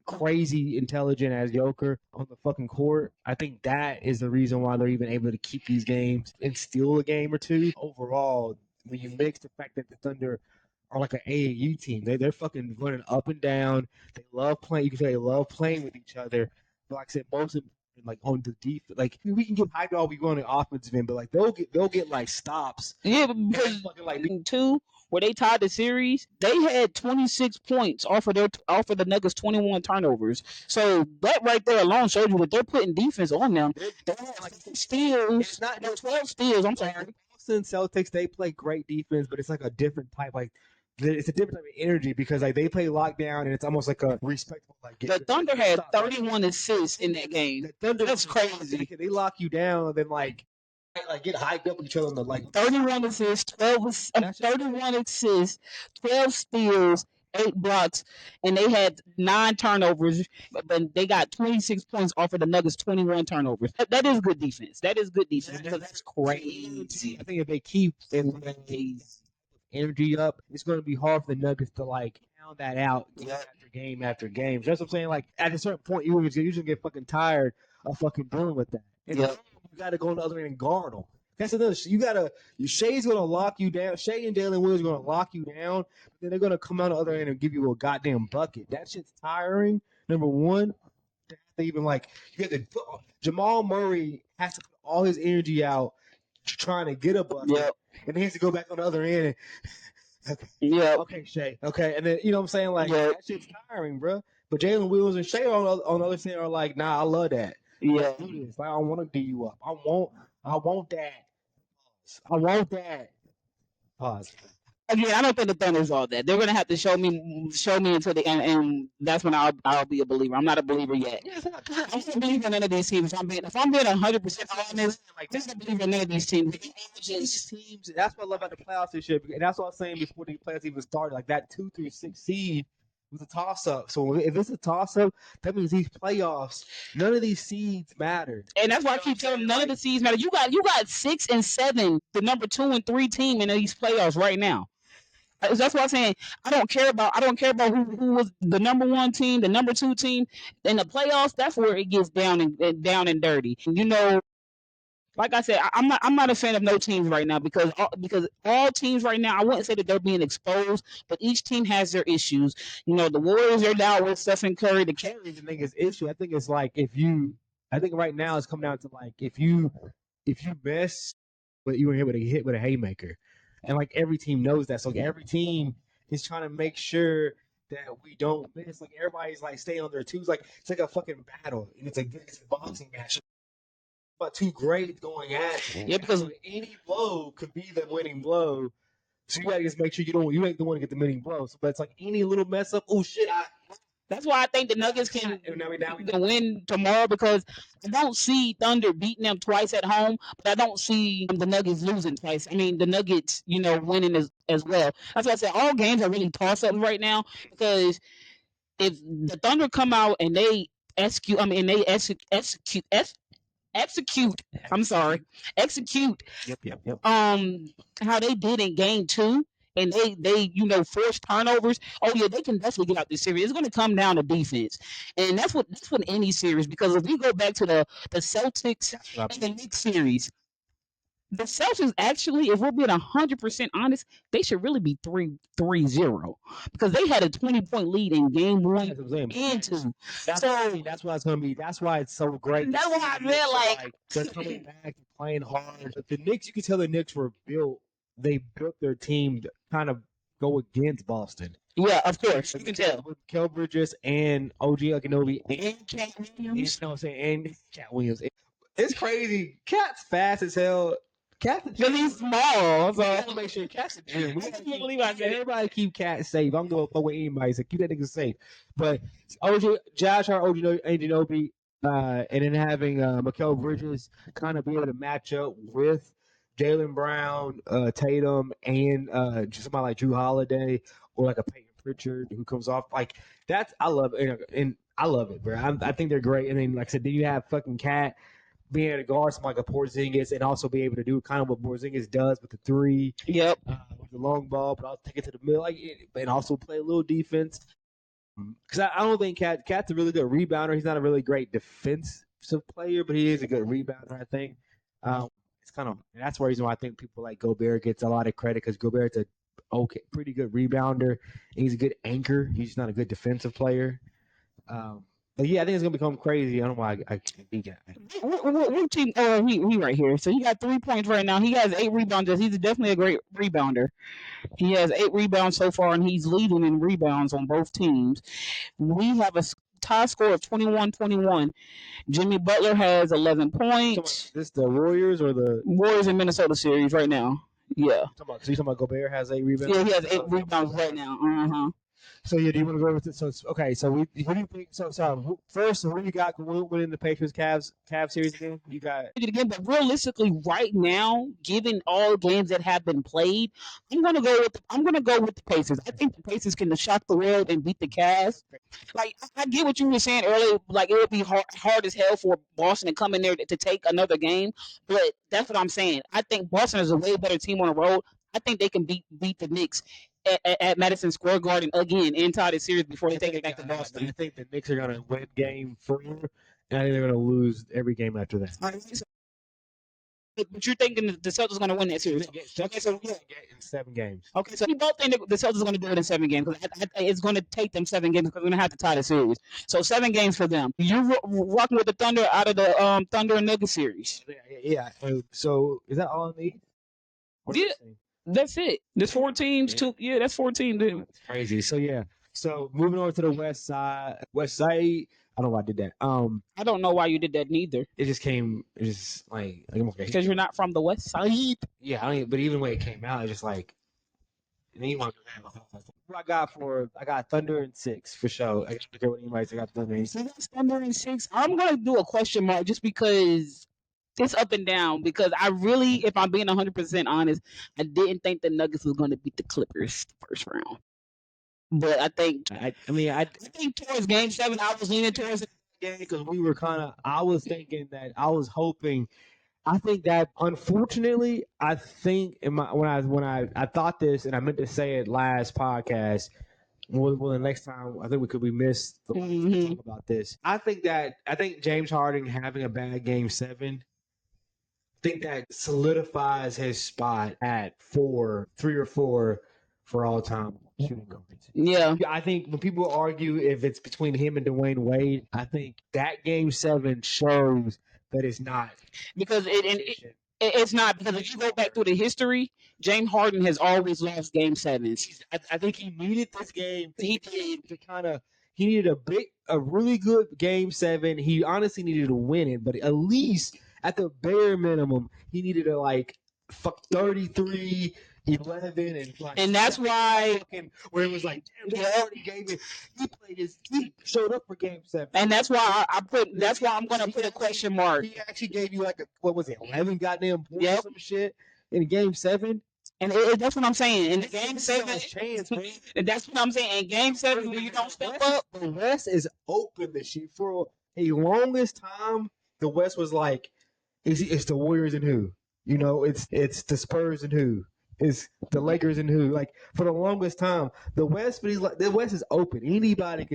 Speaker 1: crazy intelligent as Joker on the fucking court. I think that is the reason why they're even able to keep these games and steal a game or two. Overall, when you mix the fact that the Thunder are like an AAU team, they're fucking running up and down. They love playing. You can say they love playing with each other. But like I said, most of like on the defense, like we can get hyped all we want on the offensive end, but like they'll get like stops.
Speaker 2: Yeah, because
Speaker 1: fucking like
Speaker 2: two where they tied the series, they had 26 points off of the Nuggets 21 turnovers. So that right there alone shows you that they're putting defense on them. They have like steals,
Speaker 1: it's not
Speaker 2: 12 steals. I'm sorry.
Speaker 1: Boston Celtics, they play great defense, but it's like a different type. Like it's a different type of energy because like they play lockdown and it's almost like a respectful. Like
Speaker 2: the Thunder had 31 assists in that game.
Speaker 1: The Thunder,
Speaker 2: that's crazy.
Speaker 1: They lock you down, then like get hyped up with each other in the like
Speaker 2: 31 assists, 31 assists, 12 steals, 8 blocks, and they had 9 turnovers, but they got 26 points off of the Nuggets 21 turnovers. That is good defense. That is good defense because that's crazy.
Speaker 1: I think if they keep energy up, it's going to be hard for the Nuggets to like pound that out after game after game. That's what I'm saying. Like at a certain point, you're just gonna get fucking tired of fucking dealing with that. And you got to go on the other end and guard them. That's another. Shea's gonna lock you down. Shea and Dalen Williams are gonna lock you down. But then they're gonna come out the other end and give you a goddamn bucket. That shit's tiring. Number one, they even like you have to. Jamal Murray has to put all his energy out trying to get a bucket, and he has to go back on the other end. Okay, Shea. Okay, and then you know what I'm saying? Like that shit's tiring, bro. But Jalen Williams and Shea on the other side are like, nah, I love that. Let's do this. Like, I want to D you up. I want that. I want that. Pause.
Speaker 2: Again, I don't think the Thunder's all that. They're gonna have to show me until the end, and that's when I'll be a believer. I'm not a believer yet. I'm not believing in none of these teams. If I'm being 100% honest, I'm not believing in none of these teams.
Speaker 1: Teams. That's what I love about the playoffs this year, and that's what I was saying before the playoffs even started. Like that 2 through 6 seed was a toss up. So if it's a toss up, that means these playoffs, none of these seeds mattered.
Speaker 2: And that's why I keep telling them none of the seeds matter. You got 6 and 7, the number 2 and 3 team in these playoffs right now. That's what I'm saying. I don't care about who was the number 1 team, the number 2 team in the playoffs. That's where it gets down and dirty. You know, like I said, I'm not a fan of no teams right now because all teams right now, I wouldn't say that they're being exposed, but each team has their issues. You know, the Warriors are down with Stephen Curry. The
Speaker 1: Curry's the biggest issue. I think it's like I think right now it's coming down to like if you miss, but you were able to hit with a haymaker, and like every team knows that. So like, every team is trying to make sure that we don't miss. Like everybody's like staying on their twos. Like it's like a fucking battle, and it's a boxing match. But 2 grades going at it.
Speaker 2: Yeah, because
Speaker 1: any blow could be the winning blow. So you gotta just make sure you ain't the one to get the winning blow. So, but it's like any little mess up. Oh shit!
Speaker 2: That's why I think the Nuggets can win tomorrow because I don't see Thunder beating them twice at home, but I don't see the Nuggets losing twice. I mean, the Nuggets, winning as well. That's why I said all games are really toss-ups right now because if the Thunder come out and they execute.
Speaker 1: Yep.
Speaker 2: How they did in game 2, and they force turnovers. Oh yeah, they can definitely get out this series. It's going to come down to defense, and that's what any series. Because if we go back to the Celtics and the Knicks series, the Celtics actually, if we're being 100% honest, they should really be 3-0 because they had a 20-point lead in game 1 and 2.
Speaker 1: That's why it's gonna be. That's why it's so great.
Speaker 2: That's why I feel like
Speaker 1: they're coming back and playing hard. The Knicks, you can tell the Knicks were built. They built their team to kind of go against Boston.
Speaker 2: Yeah, of course. You can tell.
Speaker 1: With Kel Bridges and OG Anunoby and Cat Williams. You know what I'm saying? And Cat Williams. It's crazy. Cat's fast as hell. Cat's
Speaker 2: Because he's small. So
Speaker 1: I gotta make sure Cat's a gym.
Speaker 2: I can't believe I said it.
Speaker 1: Everybody keep Cat safe. I'm going with anybody. So keep that nigga safe. But Josh Hart, Ananobi, and then having Mikal Bridges kind of be able to match up with Jaylen Brown, Tatum, and somebody like Drew Holiday or like a Peyton Pritchard who comes off like that's I love it, and I love it, bro. I think they're great. And then like I said, then you have fucking Cat being able to guard somebody like a Porzingis and also be able to do kind of what Porzingis does with the three,
Speaker 2: Yep.
Speaker 1: with the long ball, but I'll take it to the middle, and also play a little defense. Because I don't think Cat's a really good rebounder. He's not a really great defensive player, but he is a good rebounder, I think. It's kind of that's the reason why I think people like Gobert gets a lot of credit because Gobert's a pretty good rebounder. And he's a good anchor. He's not a good defensive player. But yeah, I think it's gonna become crazy. I don't know why I can't be that.
Speaker 2: What team? Oh, he right here. So he got 3 points right now. He has 8 rebounds. He's definitely a great rebounder. He has 8 rebounds so far, and he's leading in rebounds on both teams. We have a tie score of 21-21. Jimmy Butler has 11 points.
Speaker 1: This the Warriors or the
Speaker 2: Warriors in Minnesota series right now. Yeah.
Speaker 1: So you talking about Gobert has 8 rebounds?
Speaker 2: Yeah, he has 8 rebounds right now.
Speaker 1: So yeah, do you want to go with it? So okay, so who do you think? So first, who you got winning the Patriots Cavs series again? You got
Speaker 2: it again, but realistically, right now, given all games that have been played, I'm gonna go with the Pacers. I think the Pacers can shock the world and beat the Cavs. Like I get what you were saying earlier. Like it would be hard as hell for Boston to come in there to take another game, but that's what I'm saying. I think Boston is a way better team on the road. I think they can beat the Knicks at Madison Square Garden again and tie the series before they take it back to Boston.
Speaker 1: I think the Knicks are going to win game 4, and I think they're going to lose every game after that.
Speaker 2: But you're thinking the Celtics are going to win that series?
Speaker 1: Okay, so yeah, in 7 games.
Speaker 2: Okay, so we both think the Celtics are going to do it in 7 games. It's going to take them 7 games because we're going to have to tie the series. So 7 games for them. You're rocking with the Thunder out of the Thunder and Nuggets series.
Speaker 1: Yeah. So is that all I need?
Speaker 2: Yeah. That's it. There's 4 teams. That's 4 teams.
Speaker 1: That's crazy. So yeah. So moving on to the West Side. I don't know why I did that.
Speaker 2: I don't know why you did that neither.
Speaker 1: It just came. It's just like I'm okay.
Speaker 2: Because you're not from the West Side.
Speaker 1: Yeah, but even when it came out, it's just like. I got Thunder and 6 for sure. I don't care what anybody says. I got Thunder and 6.
Speaker 2: So Thunder and 6. I'm gonna do a question mark just because. It's up and down because I really, if I'm being 100% honest, I didn't think the Nuggets was going to beat the Clippers the first round. But I think, I think towards Game 7, I was leaning towards the
Speaker 1: game because we were I was thinking that I was hoping. I think that unfortunately, I think when I thought this and I meant to say it last podcast. Well, the next time I think we missed the talk about this. I think James Harden having a bad Game 7. I think that solidifies his spot at 3 or 4 for all time shooting guards.
Speaker 2: Yeah.
Speaker 1: I think when people argue if it's between him and Dwayne Wade, I think that Game 7 shows that it's not.
Speaker 2: Because it's not, because if you go back through the history, James Harden has always lost Game 7s.
Speaker 1: I think he needed this game. He needed a really good Game 7. He honestly needed to win it, but at least at the bare minimum, he needed to 33, 11,
Speaker 2: and that's why
Speaker 1: where it was like, damn, already gave it. He showed up for Game 7,
Speaker 2: and that's why I'm going to put a question mark.
Speaker 1: He actually gave you 11 goddamn points or some shit in Game 7.
Speaker 2: And that's what I'm saying. In Game 7, and that's what I'm saying. In Game 7, you don't step up.
Speaker 1: The West is open this year. For a longest time, the West was like, it's the Warriors and who? It's the Spurs and who? It's the Lakers and who? For the longest time, the West is open. Anybody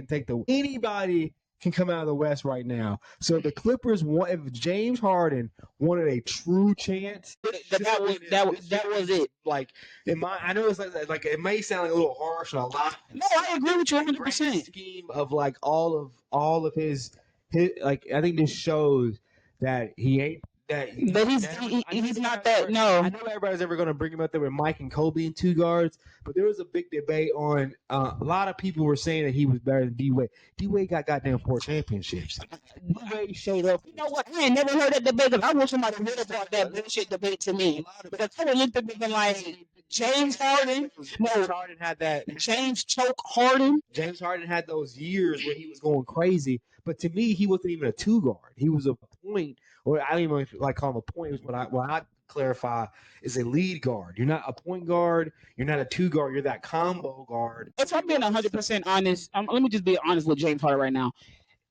Speaker 1: can come out of the West right now. So the Clippers if James Harden wanted a true chance,
Speaker 2: that was it.
Speaker 1: I know it's it may sound a little harsh and a lot.
Speaker 2: No, I agree with you 100%.
Speaker 1: Scheme of all of his I think this shows that he ain't that
Speaker 2: he's not that. No,
Speaker 1: I know everybody's ever going to bring him up there with Mike and Kobe and two guards, but there was a big debate on a lot of people were saying that he was better than D Wade. D Wade got goddamn 4 championships. D Wade showed up.
Speaker 2: You know what? I ain't never heard that debate. Cause I wish somebody would have brought that bullshit debate to me. Because I would looked at me like James Harden. No,
Speaker 1: Harden had that.
Speaker 2: James Choke Harden.
Speaker 1: James Harden had those years where he was going crazy, but to me, he wasn't even a two guard. He was a point, or I don't even like call him a point. What I clarify is a lead guard. You're not a point guard. You're not a two guard. You're that combo guard.
Speaker 2: If I'm being 100% honest, let me just be honest with James Harden right now.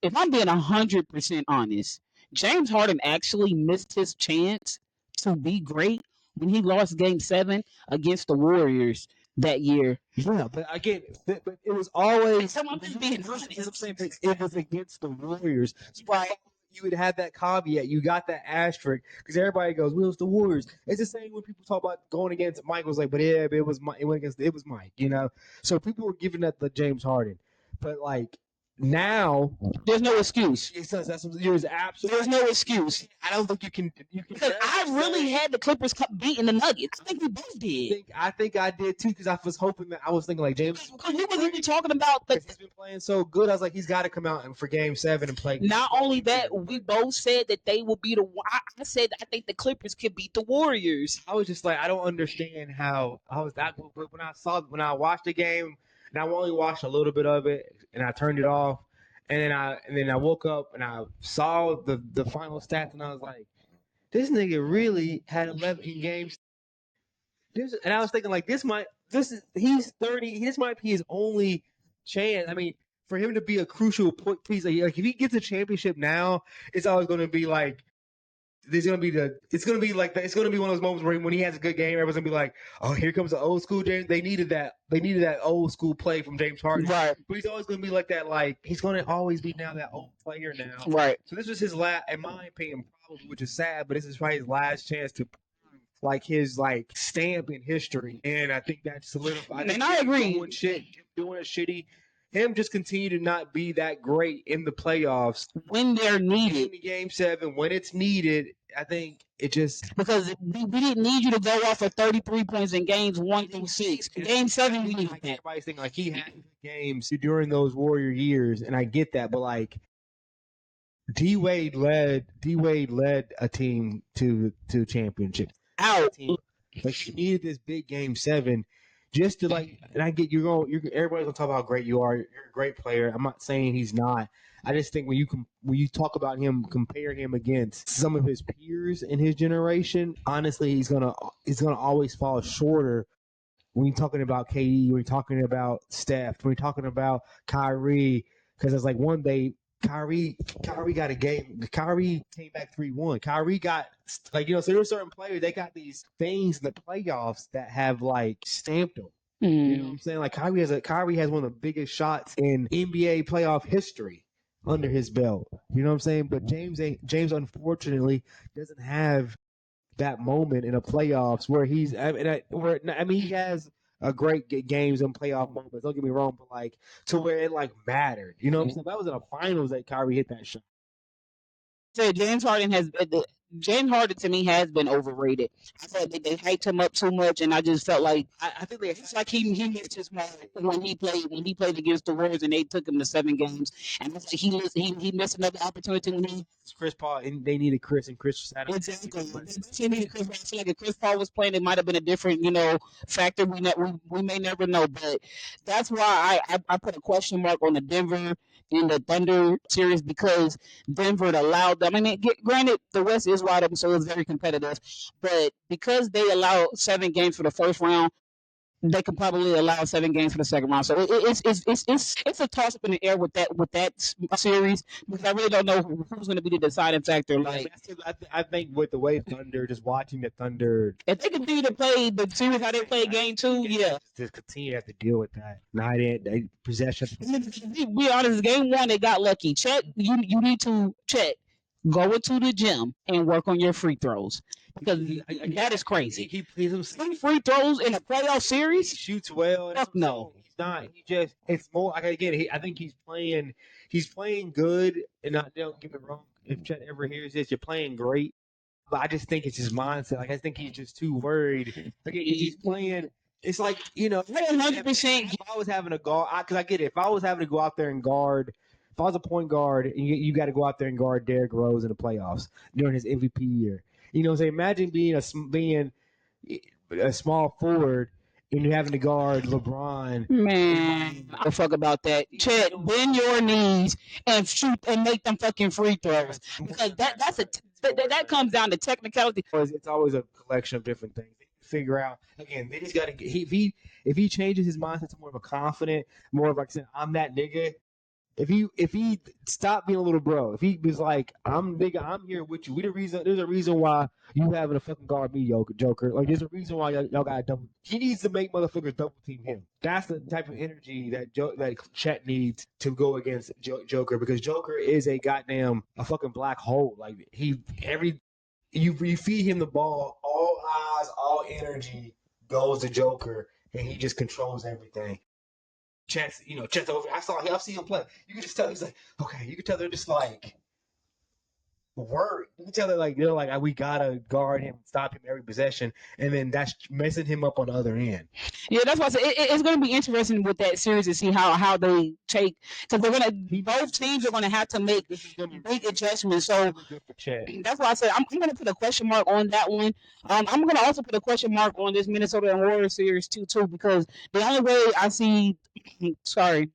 Speaker 2: If I'm being 100% honest, James Harden actually missed his chance to be great when he lost Game 7 against the Warriors that year.
Speaker 1: Yeah, but again, but it was always.
Speaker 2: I'm just being honest.
Speaker 1: It was against the Warriors.
Speaker 2: Right.
Speaker 1: You would have that caveat. You got that asterisk because everybody goes, "Well, it's the Warriors." It's the same when people talk about going against Mike. Was like, but yeah, but it was Mike. It went against. It was Mike. You know, so people were giving that the James Harden, but like now,
Speaker 2: there's no excuse.
Speaker 1: There's absolutely
Speaker 2: there's no excuse.
Speaker 1: I don't think you can.
Speaker 2: Because I really had the Clippers beating the Nuggets. I think we both did.
Speaker 1: I think I did too because I was hoping that I was thinking like James.
Speaker 2: Because we wasn't even talking about
Speaker 1: he's been playing so good. I was like, he's got to come out and for Game 7 and play.
Speaker 2: Not only that, we both said that they would be the. I said I think the Clippers could beat the Warriors.
Speaker 1: I was just like, I don't understand how I was that when I watched the game. And I only watched a little bit of it, and I turned it off. And then I woke up and I saw the final stats, and I was like, this nigga really had 11 games. And I was thinking like, he's 30. This might be his only chance. I mean, for him to be a crucial piece, like if he gets a championship now, it's always going to be like. It's gonna be one of those moments where when he has a good game, everyone's gonna be like, "Oh, here comes the old school James." They needed that old school play from James Harden,
Speaker 2: right?
Speaker 1: But he's always gonna be like that. Like he's gonna always be now that old player now,
Speaker 2: right?
Speaker 1: So this was his last, in my opinion, probably, which is sad, but this is probably his last chance to like his like stamp in history, and I think that's solidified.
Speaker 2: And I agree.
Speaker 1: Doing it shitty. Him just continue to not be that great in the playoffs
Speaker 2: when they're needed.
Speaker 1: In Game 7, when it's needed, I think it just
Speaker 2: because we didn't need you to go off for 33 points in games 1 through 6. Game 7, we needed that.
Speaker 1: Everybody's thinking like he had games during those Warrior years, and I get that, but like D Wade led a team to championship.
Speaker 2: Out.
Speaker 1: Like you needed this big Game 7. Just to like, and I get everybody's gonna talk about how great you are. You're a great player. I'm not saying he's not. I just think when you talk about him, compare him against some of his peers in his generation, honestly, he's gonna always fall shorter. When you're talking about KD, when you're talking about Steph, when you're talking about Kyrie, because it's like one day Kyrie got a game. Kyrie came back 3-1. Kyrie got so there are certain players, they got these things in the playoffs that have like stamped them. You know what I'm saying? Like Kyrie has one of the biggest shots in NBA playoff history under his belt. You know what I'm saying? But James unfortunately doesn't have that moment in the playoffs where he has a great games and playoff moments. Don't get me wrong, but like to where it like mattered. You know what I'm saying? That was in the finals that Kyrie hit that shot.
Speaker 2: So James Harden to me has been overrated. I thought they hyped him up too much, and I just felt like I think it's like he missed his mark when he played against the Warriors and they took him to 7 games, and it's like he missed another opportunity when he
Speaker 1: Chris Paul and they needed Chris and Chris sat
Speaker 2: exactly. They needed Chris. I feel like if Chris Paul was playing, it might have been a different factor. We may never know, but that's why I put a question mark on the Denver and the Thunder series because Denver allowed them. I mean, granted, the West is wide open, so it's very competitive. But because they allowed 7 games for the first round, they could probably allow 7 games for the second round. So it's a toss up in the air with that series because I really don't know who's going to be the deciding factor. Like
Speaker 1: I think with the way Thunder, just watching the Thunder,
Speaker 2: if they continue to play the series how they play Game 2, yeah,
Speaker 1: just continue to have to deal with that. They possession.
Speaker 2: Be honest, Game 1 they got lucky. Check you need to check. Go into the gym and work on your free throws. Because that is crazy.
Speaker 1: He plays him
Speaker 2: 3 free throws in a playoff series.
Speaker 1: He shoots well.
Speaker 2: Fuck no,
Speaker 1: he's not. It's more. I think he's playing. He's playing good. And don't get me wrong. If Chet ever hears this, you're playing great. but I just think it's his mindset. Like I think he's just too worried. Like he's playing. It's like
Speaker 2: 100%.
Speaker 1: If I was having a guard, because I get it. If I was having to go out there and guard, if I was a point guard, and you got to go out there and guard Derrick Rose in the playoffs during his MVP year. You know what I'm saying? Imagine being a small forward and you having to guard LeBron.
Speaker 2: Man, I don't fuck about that. Chet, bend your knees and shoot and make them fucking free throws because that comes down to technicality.
Speaker 1: It's always a collection of different things. They figure out again. They just got to get if he changes his mindset to more of a confident, more of like saying I'm that nigga. If he stopped being a little bro, if he was like, I'm nigga, I'm here with you. There's a reason why you having a fucking guard me, Joker. Like there's a reason why y'all got double. He needs to make motherfuckers double team him. That's the type of energy that Chet needs to go against Joker because Joker is a fucking black hole. Like you feed him the ball, all eyes, all energy goes to Joker, and he just controls everything. Chet's over. I've seen him play. You can just tell he's like, okay. You can tell they're just like worried. You can tell they're like we gotta guard him, stop him every possession, and then that's messing him up on the other end.
Speaker 2: Yeah, that's why I said it's going to be interesting with that series to see how they take because both teams are going to have to make big adjustments. So
Speaker 1: Good for Chet.
Speaker 2: that's why I said I'm going to put a question mark on that one. I'm going to also put a question mark on this Minnesota and Warriors series too because the only way I see, sorry,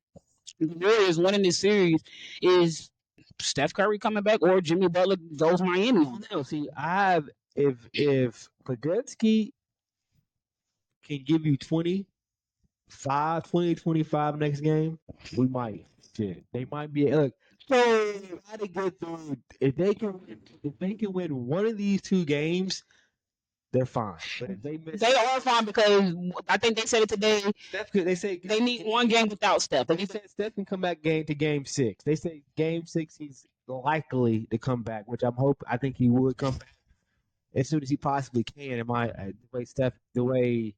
Speaker 2: the Warriors winning this series is Steph Curry coming back or Jimmy Butler goes Miami.
Speaker 1: No, see, if Pagetsky can give you 25 next game, we might. Shit, they might be. Look, so gotta get through. If they can win one of these two games, they're fine. But if they miss,
Speaker 2: They are fine because I think they said it today.
Speaker 1: they say
Speaker 2: They need one game without Steph.
Speaker 1: They said Steph can come back to game 6. They say game 6 he's likely to come back, which I think he would come back as soon as he possibly can. The way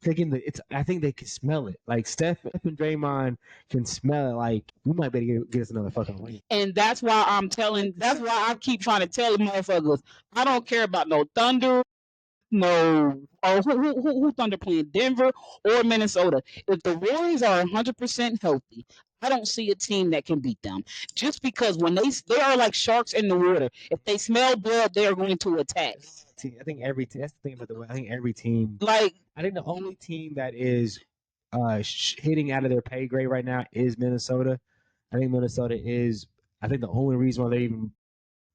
Speaker 1: taking I think they can smell it. Like Steph and Draymond can smell it. Like we might be able to get us another fucking ring.
Speaker 2: And that's why I keep trying to tell the motherfuckers, I don't care about no Thunder, no, who Thunder playing, Denver or Minnesota. If the Warriors are 100% healthy, I don't see a team that can beat them. Just because when they are like sharks in the water. If they smell blood, they are going to attack.
Speaker 1: I think every team. That's the thing about the way. I think every team.
Speaker 2: Like
Speaker 1: I think the only team that is hitting out of their pay grade right now is Minnesota. I think Minnesota is. I think the only reason why they're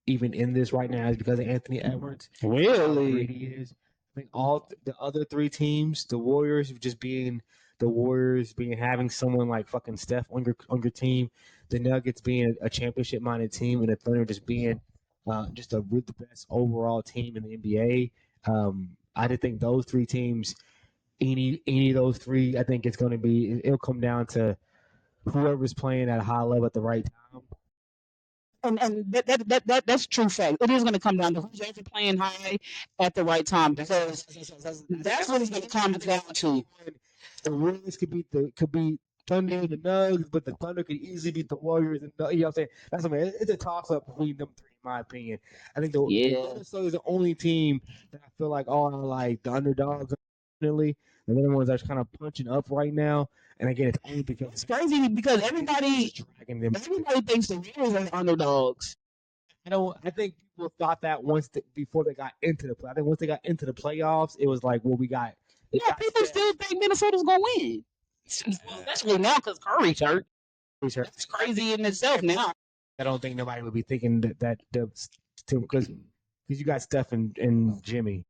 Speaker 1: even in this right now is because of Anthony Edwards.
Speaker 2: really,
Speaker 1: He is. I think all the other three teams, the Warriors just being the Warriors, being having someone like fucking Steph on your team, the Nuggets being a championship minded team, and the Thunder just being just the best overall team in the NBA. I just think those three teams, any of those three, I think it'll come down to whoever's playing at a high level at the right time.
Speaker 2: and that's true fact. It is going to come down to who's actually playing high at the right time because that's what it's going to come down to.
Speaker 1: The Warriors could beat Thunder, the Nuggets, but the Thunder could easily beat the Warriors. And you know what I'm saying? That's what I mean. It's a toss up between them three, in my opinion. I think the Minnesota is the only team that I feel like are like the underdogs. Definitely, the other ones are kind of punching up right now. And again, it's only because
Speaker 2: it's crazy because everybody thinks the Warriors are underdogs.
Speaker 1: I think people thought that before they got into the play. I think once they got into the playoffs, it was like, well, we got.
Speaker 2: Yeah, people still think Minnesota's gonna win, especially now because Curry's hurt. That's crazy in itself now.
Speaker 1: I don't think nobody would be thinking that because you got Steph and Jimmy.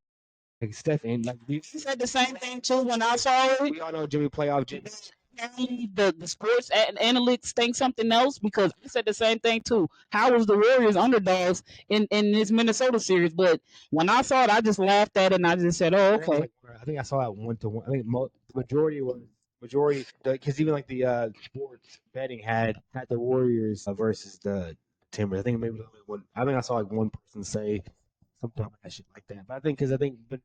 Speaker 1: Like Steph and like
Speaker 2: we said the same thing too when I saw it.
Speaker 1: We all know Jimmy playoff Jimmy.
Speaker 2: The sports analytics think something else because I said the same thing too. How was the Warriors underdogs in this Minnesota series? But when I saw it, I just laughed at it and I just said, "Oh, okay."
Speaker 1: I think I saw it 1-1. I think the majority because even like the sports betting had the Warriors versus the Timbers. I think maybe I saw like one person say something like shit like that. But but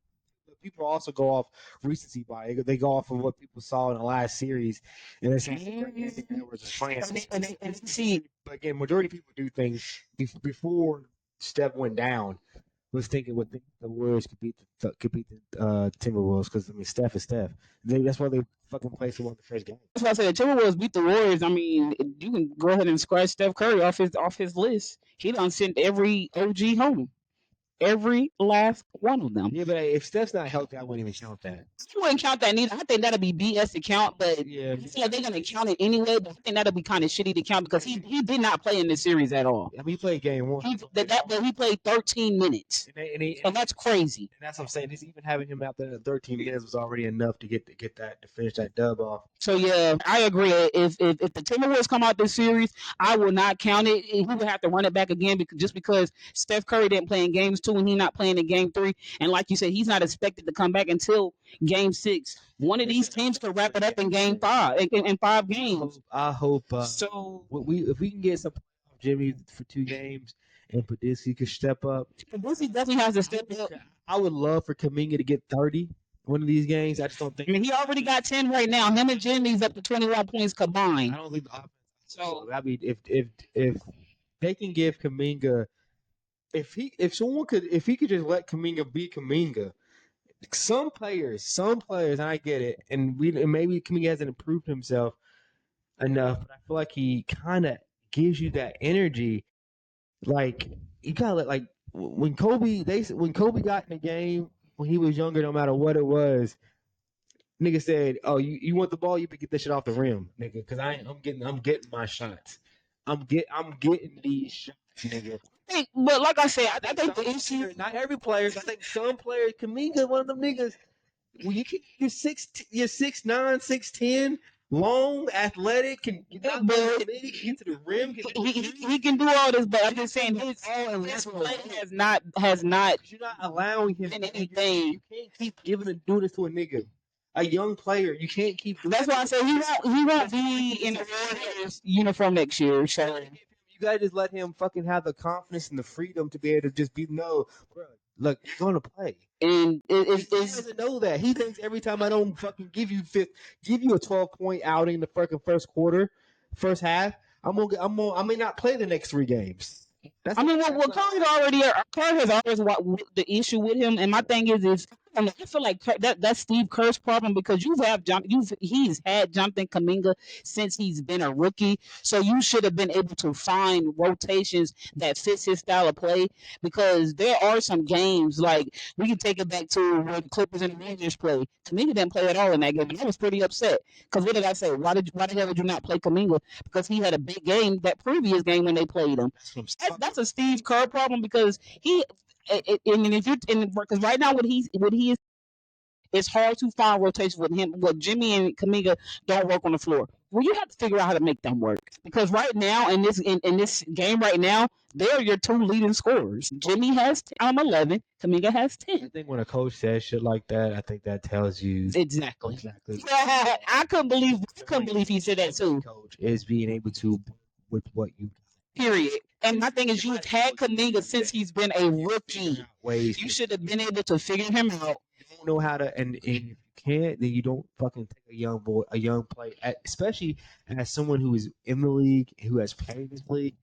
Speaker 1: people also go off recency bias. They go off of what people saw in the last series, and they say Edwards is playing. And see, but again, majority of people do things before Steph went down. was thinking the Warriors could beat the Timberwolves because I mean Steph is Steph. That's why they fucking played so well in the first game.
Speaker 2: That's why I said the Timberwolves beat the Warriors. I mean, you can go ahead and scratch Steph Curry off his list. He done sent every OG home. Every last one of them.
Speaker 1: Yeah, but if Steph's not healthy, I wouldn't even count that.
Speaker 2: I wouldn't count that neither. I think that'll be BS to count, but
Speaker 1: Yeah,
Speaker 2: I feel like they're gonna count it anyway. But I think that'll be kind of shitty to count because he did not play in this series at all.
Speaker 1: I mean, he played game one.
Speaker 2: But he played 13 minutes, so that's crazy.
Speaker 1: And that's what I'm saying. Just even having him out there in 13 minutes was already enough to finish that dub off.
Speaker 2: So yeah, I agree. If the Timberwolves come out this series, I will not count it. He would have to run it back again because Steph Curry didn't play in games 2 and he's not playing in game 3. And like you said, he's not expected to come back until game 6. One of these teams could wrap it up in game 5 in 5 games.
Speaker 1: I hope.
Speaker 2: So
Speaker 1: if we can get some Jimmy for 2 games and Padisky could step up.
Speaker 2: Padisky definitely has to step up.
Speaker 1: I would love for Kuminga to get 30 one of these games. I just don't think.
Speaker 2: I mean, he already got 10 right now. Him and Jimmy's up to 21 points combined.
Speaker 1: I don't think the offense.
Speaker 2: So
Speaker 1: I mean, if they can give Kuminga, if he could just let Kuminga be Kuminga. Some players, and I get it, and maybe Kuminga hasn't improved himself enough, but I feel like he kind of gives you that energy. Like you gotta like when Kobe got in the game when he was younger, no matter what it was, nigga said, "Oh, you want the ball? You can get this shit off the rim, nigga, because I'm getting my shots. I'm getting these shots, nigga."
Speaker 2: But like I said, I think the issue.
Speaker 1: Not every player. I think some players. Kuminga, one of them niggas. Well, you're 6'9", 6'10", long, athletic, can get to the rim.
Speaker 2: He can do all this, but I'm just saying his play has not.
Speaker 1: You're not allowing him
Speaker 2: anything.
Speaker 1: You can't keep doing this to a nigga. A young player, you can't keep.
Speaker 2: That's why I say he won't be in the Warriors uniform next year. So
Speaker 1: you gotta just let him fucking have the confidence and the freedom to be able to just be bro. Look, you're gonna play.
Speaker 2: And
Speaker 1: he doesn't know that. He thinks every time I don't fucking give you a 12-point outing in the fucking first half, I may not play the next 3 games.
Speaker 2: Curry has always the issue with him, and my thing is I feel like that's Steve Kerr's problem because he's had Jonathan Kuminga since he's been a rookie, so you should have been able to find rotations that fits his style of play because there are some games like we can take it back to when Clippers and the Rangers play. Kuminga didn't play at all in that game, and I was pretty upset because what did I say? Why the hell did you not play Kuminga? Because he had a big game that previous game when they played him. That's a Steve Kerr problem because because right now what he is, it's hard to find rotation with him. But Jimmy and Kuminga don't work on the floor. Well, you have to figure out how to make them work because right now in this game right now, they're your 2 leading scorers. Jimmy has 11. Kuminga has 10.
Speaker 1: I think when a coach says shit like that, I think that tells you
Speaker 2: exactly. I couldn't believe he said that too.
Speaker 1: Coach is being able to with what you.
Speaker 2: Period. And my thing is, you've had Kuminga since he's been a rookie. You should have been able to figure him out.
Speaker 1: You don't know how to, and if you can't, then you don't fucking take a young player, especially as someone who is in the league, who has played this league.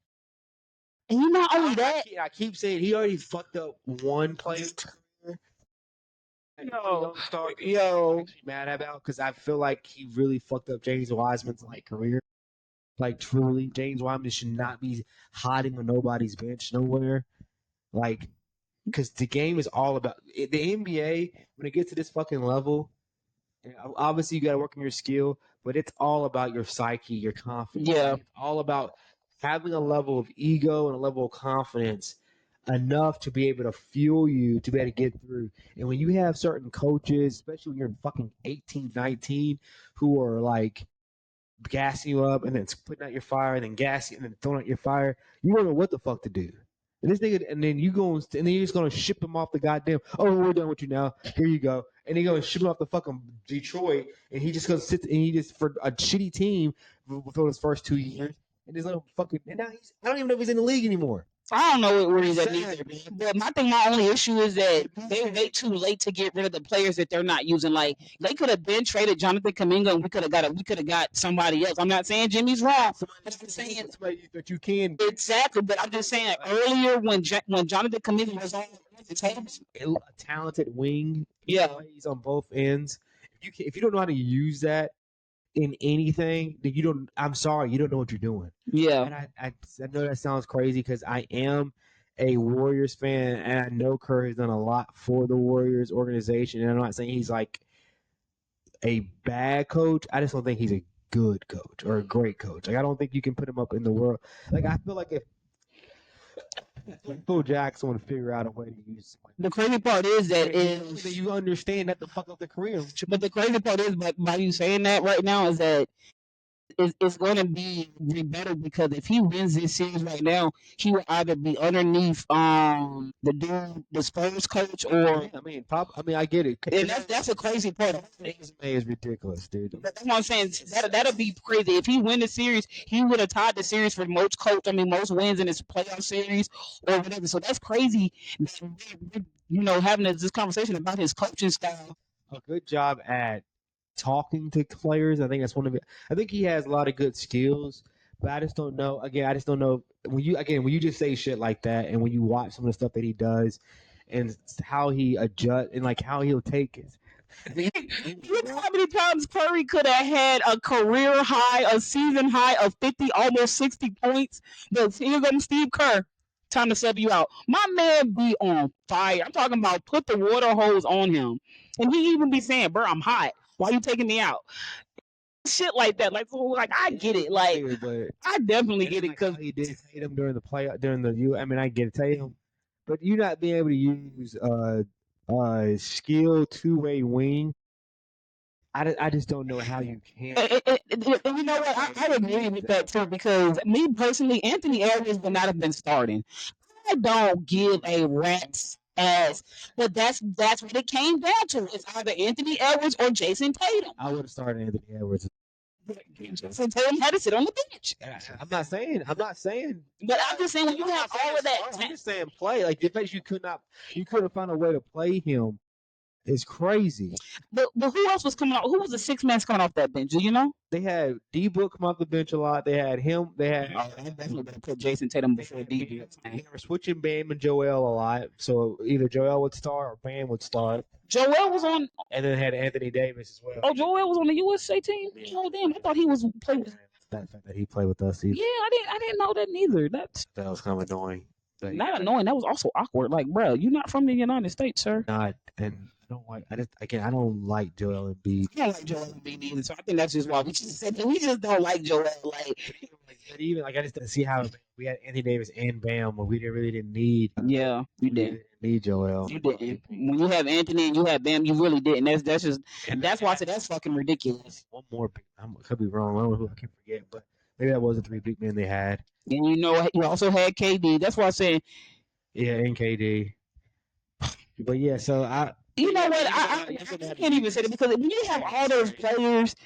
Speaker 2: And you not only that,
Speaker 1: I keep saying he already fucked up one player's career.
Speaker 2: Yo,
Speaker 1: I'm mad about because I feel like he really fucked up James Wiseman's career. Like truly, James Wiseman should not be hiding on nobody's bench nowhere. Because the game is all about the NBA. When it gets to this fucking level, obviously you got to work on your skill, but it's all about your psyche, your confidence.
Speaker 2: Yeah,
Speaker 1: it's all about having a level of ego and a level of confidence enough to be able to fuel you to be able to get through. And when you have certain coaches, especially when you're in fucking 18, 19, who are gassing you up and then putting out your fire and then gassing and then throwing out your fire, you don't know what the fuck to do. And this nigga, and then you're just gonna ship him off the goddamn. Oh, we're done with you now. Here you go. And you're gonna ship him off the fucking Detroit, and he just gonna sit and he just for a shitty team for his first 2 years, and there's fucking. And now I don't even know if he's in the league anymore.
Speaker 2: I don't know where he's at either. But my only issue is that they wait too late to get rid of the players that they're not using. Like they could have been traded Jonathan Kuminga, and we could have got somebody else. I'm not saying Jimmy's wrong. I'm saying
Speaker 1: somebody that you can
Speaker 2: exactly. But I'm just saying earlier when Jonathan Kuminga was on Tatum's
Speaker 1: a talented wing. He
Speaker 2: yeah.
Speaker 1: plays on both ends. If you don't know how to use that in anything, then you don't. I'm sorry, you don't know what you're doing.
Speaker 2: Yeah.
Speaker 1: And I know that sounds crazy because I am a Warriors fan, and I know Curry's done a lot for the Warriors organization. And I'm not saying he's like a bad coach. I just don't think he's a good coach or a great coach. Like I don't think you can put him up in the world. Like I feel like if Phil Jackson would figure out a way to use somebody.
Speaker 2: The crazy part is that
Speaker 1: That you understand that the fuck up the career.
Speaker 2: but the crazy part is, by you saying that right now, is that it's going to be better because if he wins this series right now, he will either be underneath the Spurs coach or.
Speaker 1: I mean, I get it.
Speaker 2: And that's a crazy part.
Speaker 1: Is ridiculous, dude.
Speaker 2: That's what I'm saying. That'll be crazy if he win the series. He would have tied the series for most most wins in his playoff series or whatever. So that's crazy. Having this conversation about his coaching style.
Speaker 1: A good job at talking to players. I think that's one of it. I think he has a lot of good skills, but I just don't know. Again, I just don't know when you just say shit like that, and when you watch some of the stuff that he does, and how he adjusts and like how he'll take it.
Speaker 2: You know how many times Curry could have had a career high, a season high of 50, almost 60 points? But here comes Steve Kerr. Time to sub you out. My man be on fire. I'm talking about put the water hose on him. And he even be saying, bro, I'm hot. Why you taking me out? Shit like that. Like I get it. Like I definitely get it because
Speaker 1: he did Tatum during the U. I mean, I get it, Tatum, but you not being able to use skill two-way wing. I just don't know how you can.
Speaker 2: You know what? I agree with that too because me personally, Anthony Edwards would not have been starting. I don't give a rat's ass, but that's what it came down to. It's either Anthony Edwards or Jason Tatum.
Speaker 1: I would have started Anthony Edwards.
Speaker 2: Jason Tatum had to sit on the bench.
Speaker 1: I'm not saying.
Speaker 2: But I'm just saying when you have all of that,
Speaker 1: I'm just saying play. Like the fact you couldn't find a way to play him is crazy.
Speaker 2: But who else was coming off? Who was the six man coming off that bench? Do you know?
Speaker 1: They had D Book come off the bench a lot. They had him. They had.
Speaker 2: I definitely gonna put Jason Tatum before D.
Speaker 1: They were switching Bam and Joel a lot. So either Joel would start or Bam would start.
Speaker 2: Joel was on,
Speaker 1: and then had Anthony Davis as well.
Speaker 2: Oh, Joel was on the USA team. Oh, damn! I thought he was playing.
Speaker 1: That fact that he played with us.
Speaker 2: Yeah, I didn't know that neither.
Speaker 1: That was kind of annoying.
Speaker 2: Not annoying. That was also awkward. Like, bro, you're not from the United States, sir.
Speaker 1: Not, and I don't like. I don't like Joel Embiid.
Speaker 2: I don't like Joel Embiid either. So I think that's just why we just don't like Joel.
Speaker 1: But even I just didn't see how we had Anthony Davis and Bam, but we really didn't need.
Speaker 2: Yeah, you didn't
Speaker 1: need Joel.
Speaker 2: You didn't. When you have Anthony and you have Bam, you really didn't. That's why I said that's fucking ridiculous.
Speaker 1: One more, I could be wrong. I don't know who I can forget, but maybe that was the three big men they had.
Speaker 2: And you also had KD. That's why I said.
Speaker 1: Yeah, and KD. But yeah, so
Speaker 2: You know what? I can't even say it because when you have all those players,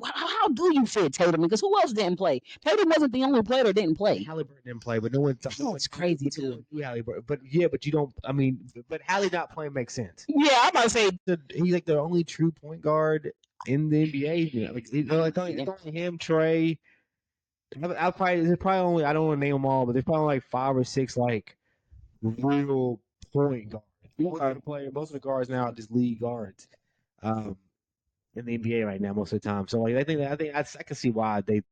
Speaker 2: how do you fit Tatum? Because who else didn't play? Tatum wasn't the only player that didn't play.
Speaker 1: Halliburton didn't play, but no one.
Speaker 2: It's crazy too.
Speaker 1: Halliburton, but you don't. I mean, but Hallie not playing makes sense.
Speaker 2: Yeah, I'm about to say
Speaker 1: he's like the only true point guard in the NBA. You know, it's only him, Trey. There's probably only, I don't want to name them all, but there's probably like 5 or 6 like real point guards. Most of the guards now are just league guards in the NBA right now most of the time. So like I think I can see why they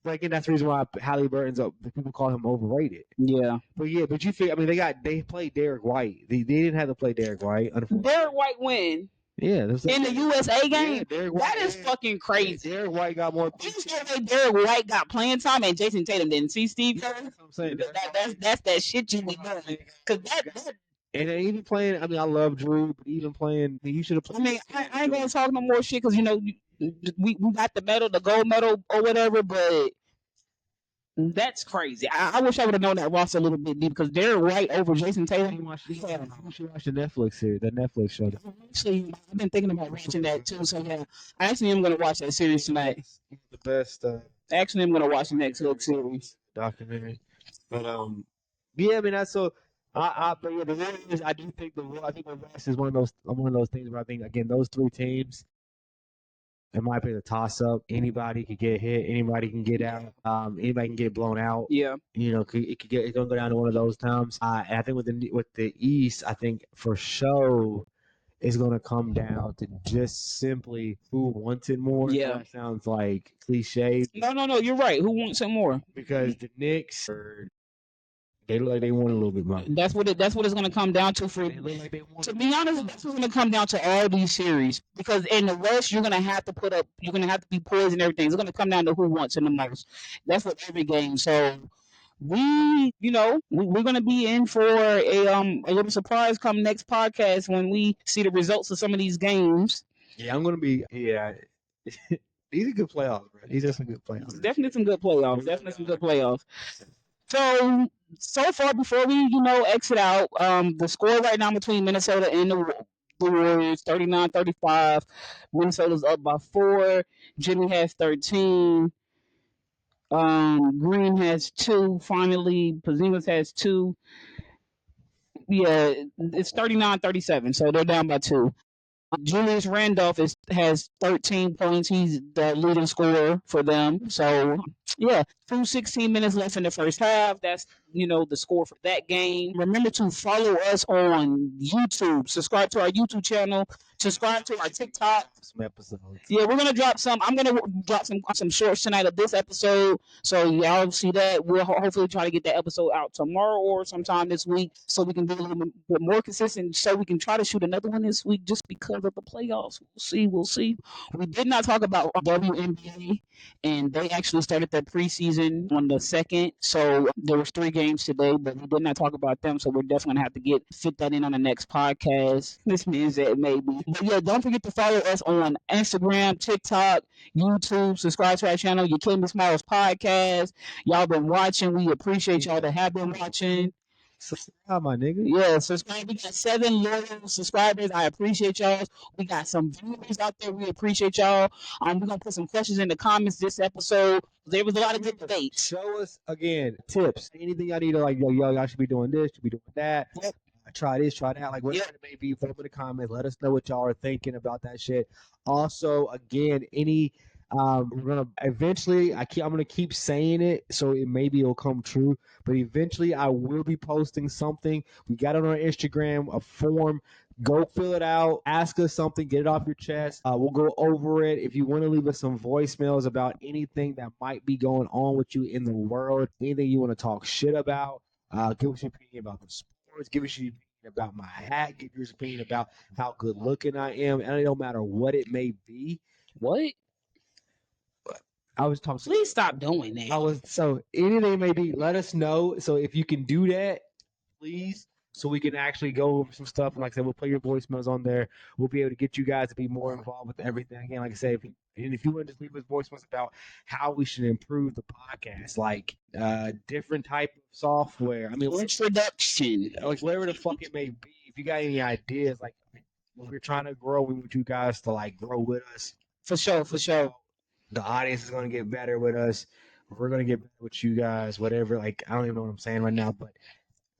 Speaker 1: like, and that's the reason why Halliburton's people call him overrated.
Speaker 2: Yeah,
Speaker 1: but you figure, I mean they played Derek White. They didn't have to play Derek White.
Speaker 2: Derek White win.
Speaker 1: Yeah,
Speaker 2: in the USA game,
Speaker 1: yeah,
Speaker 2: that is fucking crazy.
Speaker 1: Derek White got more.
Speaker 2: Derek White got playing time, and Jason Tatum didn't. See, Steve,
Speaker 1: that's what I'm saying.
Speaker 2: That's that shit you be doing. Because that
Speaker 1: and even playing, I mean, I love Drew, but even playing, you should have played.
Speaker 2: I mean, I ain't gonna talk no more shit because we got the gold medal or whatever, but. That's crazy. I wish I would have known that roster a little bit deep because they're right over Jason Tatum.
Speaker 1: You should watch the Netflix series, the Netflix show.
Speaker 2: Actually, I've been thinking about watching that too. So yeah, I actually am going to watch that series tonight.
Speaker 1: The best.
Speaker 2: Actually, I'm going to watch the next series
Speaker 1: documentary. But yeah, I mean that's so. But yeah, the one is I think the West is one of those things where I think again those 3 teams It might be the toss up. Anybody could get hit. Anybody can get out. Anybody can get blown out.
Speaker 2: Yeah.
Speaker 1: It's gonna go down to one of those times. And I think with the East, I think for sure it's gonna come down to just simply who wants it more.
Speaker 2: Yeah.
Speaker 1: That sounds like cliche.
Speaker 2: No. You're right. Who wants it more?
Speaker 1: Because the Knicks they look like they want a little bit more.
Speaker 2: That's what it's going to come down to. To be honest, that's what's going to come down to all these series. Because in the West, you're going to have to you're going to have to be poised and everything. It's going to come down to who wants it the most. That's what every game. So we're going to be in for a little surprise come next podcast when we see the results of some of these games.
Speaker 1: Yeah, I'm going to be. Yeah. These are good playoffs, bro. These are some good playoffs.
Speaker 2: Definitely some good playoffs. So far, before we exit out, the score right now between Minnesota and the Warriors 39-35. Minnesota's up by 4. Jimmy has 13. Green has 2. Finally, Porzingis has 2. Yeah, it's 39-37, so they're down by 2. Julius Randolph has 13 points. He's the leading scorer for them. So, yeah, 16 minutes left in the first half. That's, the score for that game. Remember to follow us on YouTube. Subscribe to our YouTube channel. Subscribe to our TikTok.
Speaker 1: Some episodes.
Speaker 2: Yeah, we're going to drop some. I'm going to drop some shorts tonight of this episode. So, y'all see that. We'll hopefully try to get that episode out tomorrow or sometime this week so we can be a little bit more consistent, so we can try to shoot another one this week just because of the playoffs. We'll see. We did not talk about WNBA, and they actually started their preseason on the 2nd. So there was 3 games today, but we did not talk about them. So we're definitely going to have to fit that in on the next podcast. This means that maybe. But yeah, don't forget to follow us on Instagram, TikTok, YouTube. Subscribe to our channel, Your Killing Me Smiles podcast. Y'all been watching. We appreciate y'all that have been watching.
Speaker 1: Subscribe, my nigga.
Speaker 2: Yeah, subscribe. We got 7 loyal subscribers. I appreciate y'all. We got some viewers out there. We appreciate y'all. We're gonna put some questions in the comments this episode. There was a lot of good debate.
Speaker 1: Show us again tips. Anything y'all need to y'all should be doing this, should be doing that.
Speaker 2: Yep.
Speaker 1: Try this, try that. Like whatever it may be, put them in the comments. Let us know what y'all are thinking about that shit. Also, again, we're gonna eventually. I'm gonna keep saying it, so it'll come true. But eventually, I will be posting something. We got it on our Instagram, a form. Go fill it out. Ask us something. Get it off your chest. We'll go over it. If you want to leave us some voicemails about anything that might be going on with you in the world, anything you want to talk shit about, give us your opinion about the sports. Give us your opinion about my hat. Give your opinion about how good looking I am. And it don't matter what it may be.
Speaker 2: What?
Speaker 1: I was talking.
Speaker 2: Please stop doing that.
Speaker 1: So anything may be. Let us know. So if you can do that, please, so we can actually go over some stuff. And like I said, we'll play your voicemails on there. We'll be able to get you guys to be more involved with everything. Again, like I said, if you want to just leave us voicemails about how we should improve the podcast, like different type of software. I mean,
Speaker 2: introduction,
Speaker 1: like whatever the fuck it may be. If you got any ideas, like when we're trying to grow, we want you guys to like grow with us.
Speaker 2: For sure.
Speaker 1: The audience is going to get better with us. We're going to get better with you guys, whatever. Like, I don't even know what I'm saying right now, but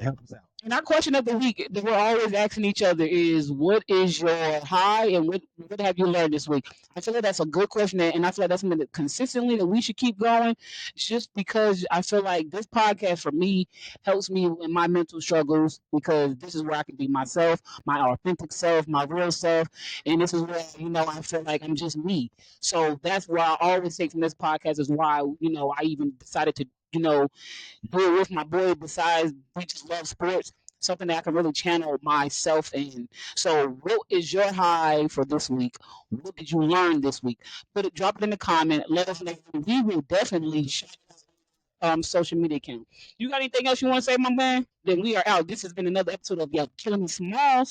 Speaker 1: help us out. And our question of the week that we're always asking each other is, what is your high and what have you learned this week? I feel like that's a good question, and I feel like that's something that consistently that we should keep going, just because I feel like this podcast for me helps me in my mental struggles, because this is where I can be myself, my authentic self, my real self, and this is where, I feel like I'm just me. So that's why I always take from this podcast is why, I even decided to, do it with my boy. Besides, we just love sports, something that I can really channel myself in. So, what is your high for this week? What did you learn this week? Drop it in the comment. Let us know. We will definitely share social media account. You got anything else you want to say, my man? Then we are out. This has been another episode of Yo Killing Me Smalls.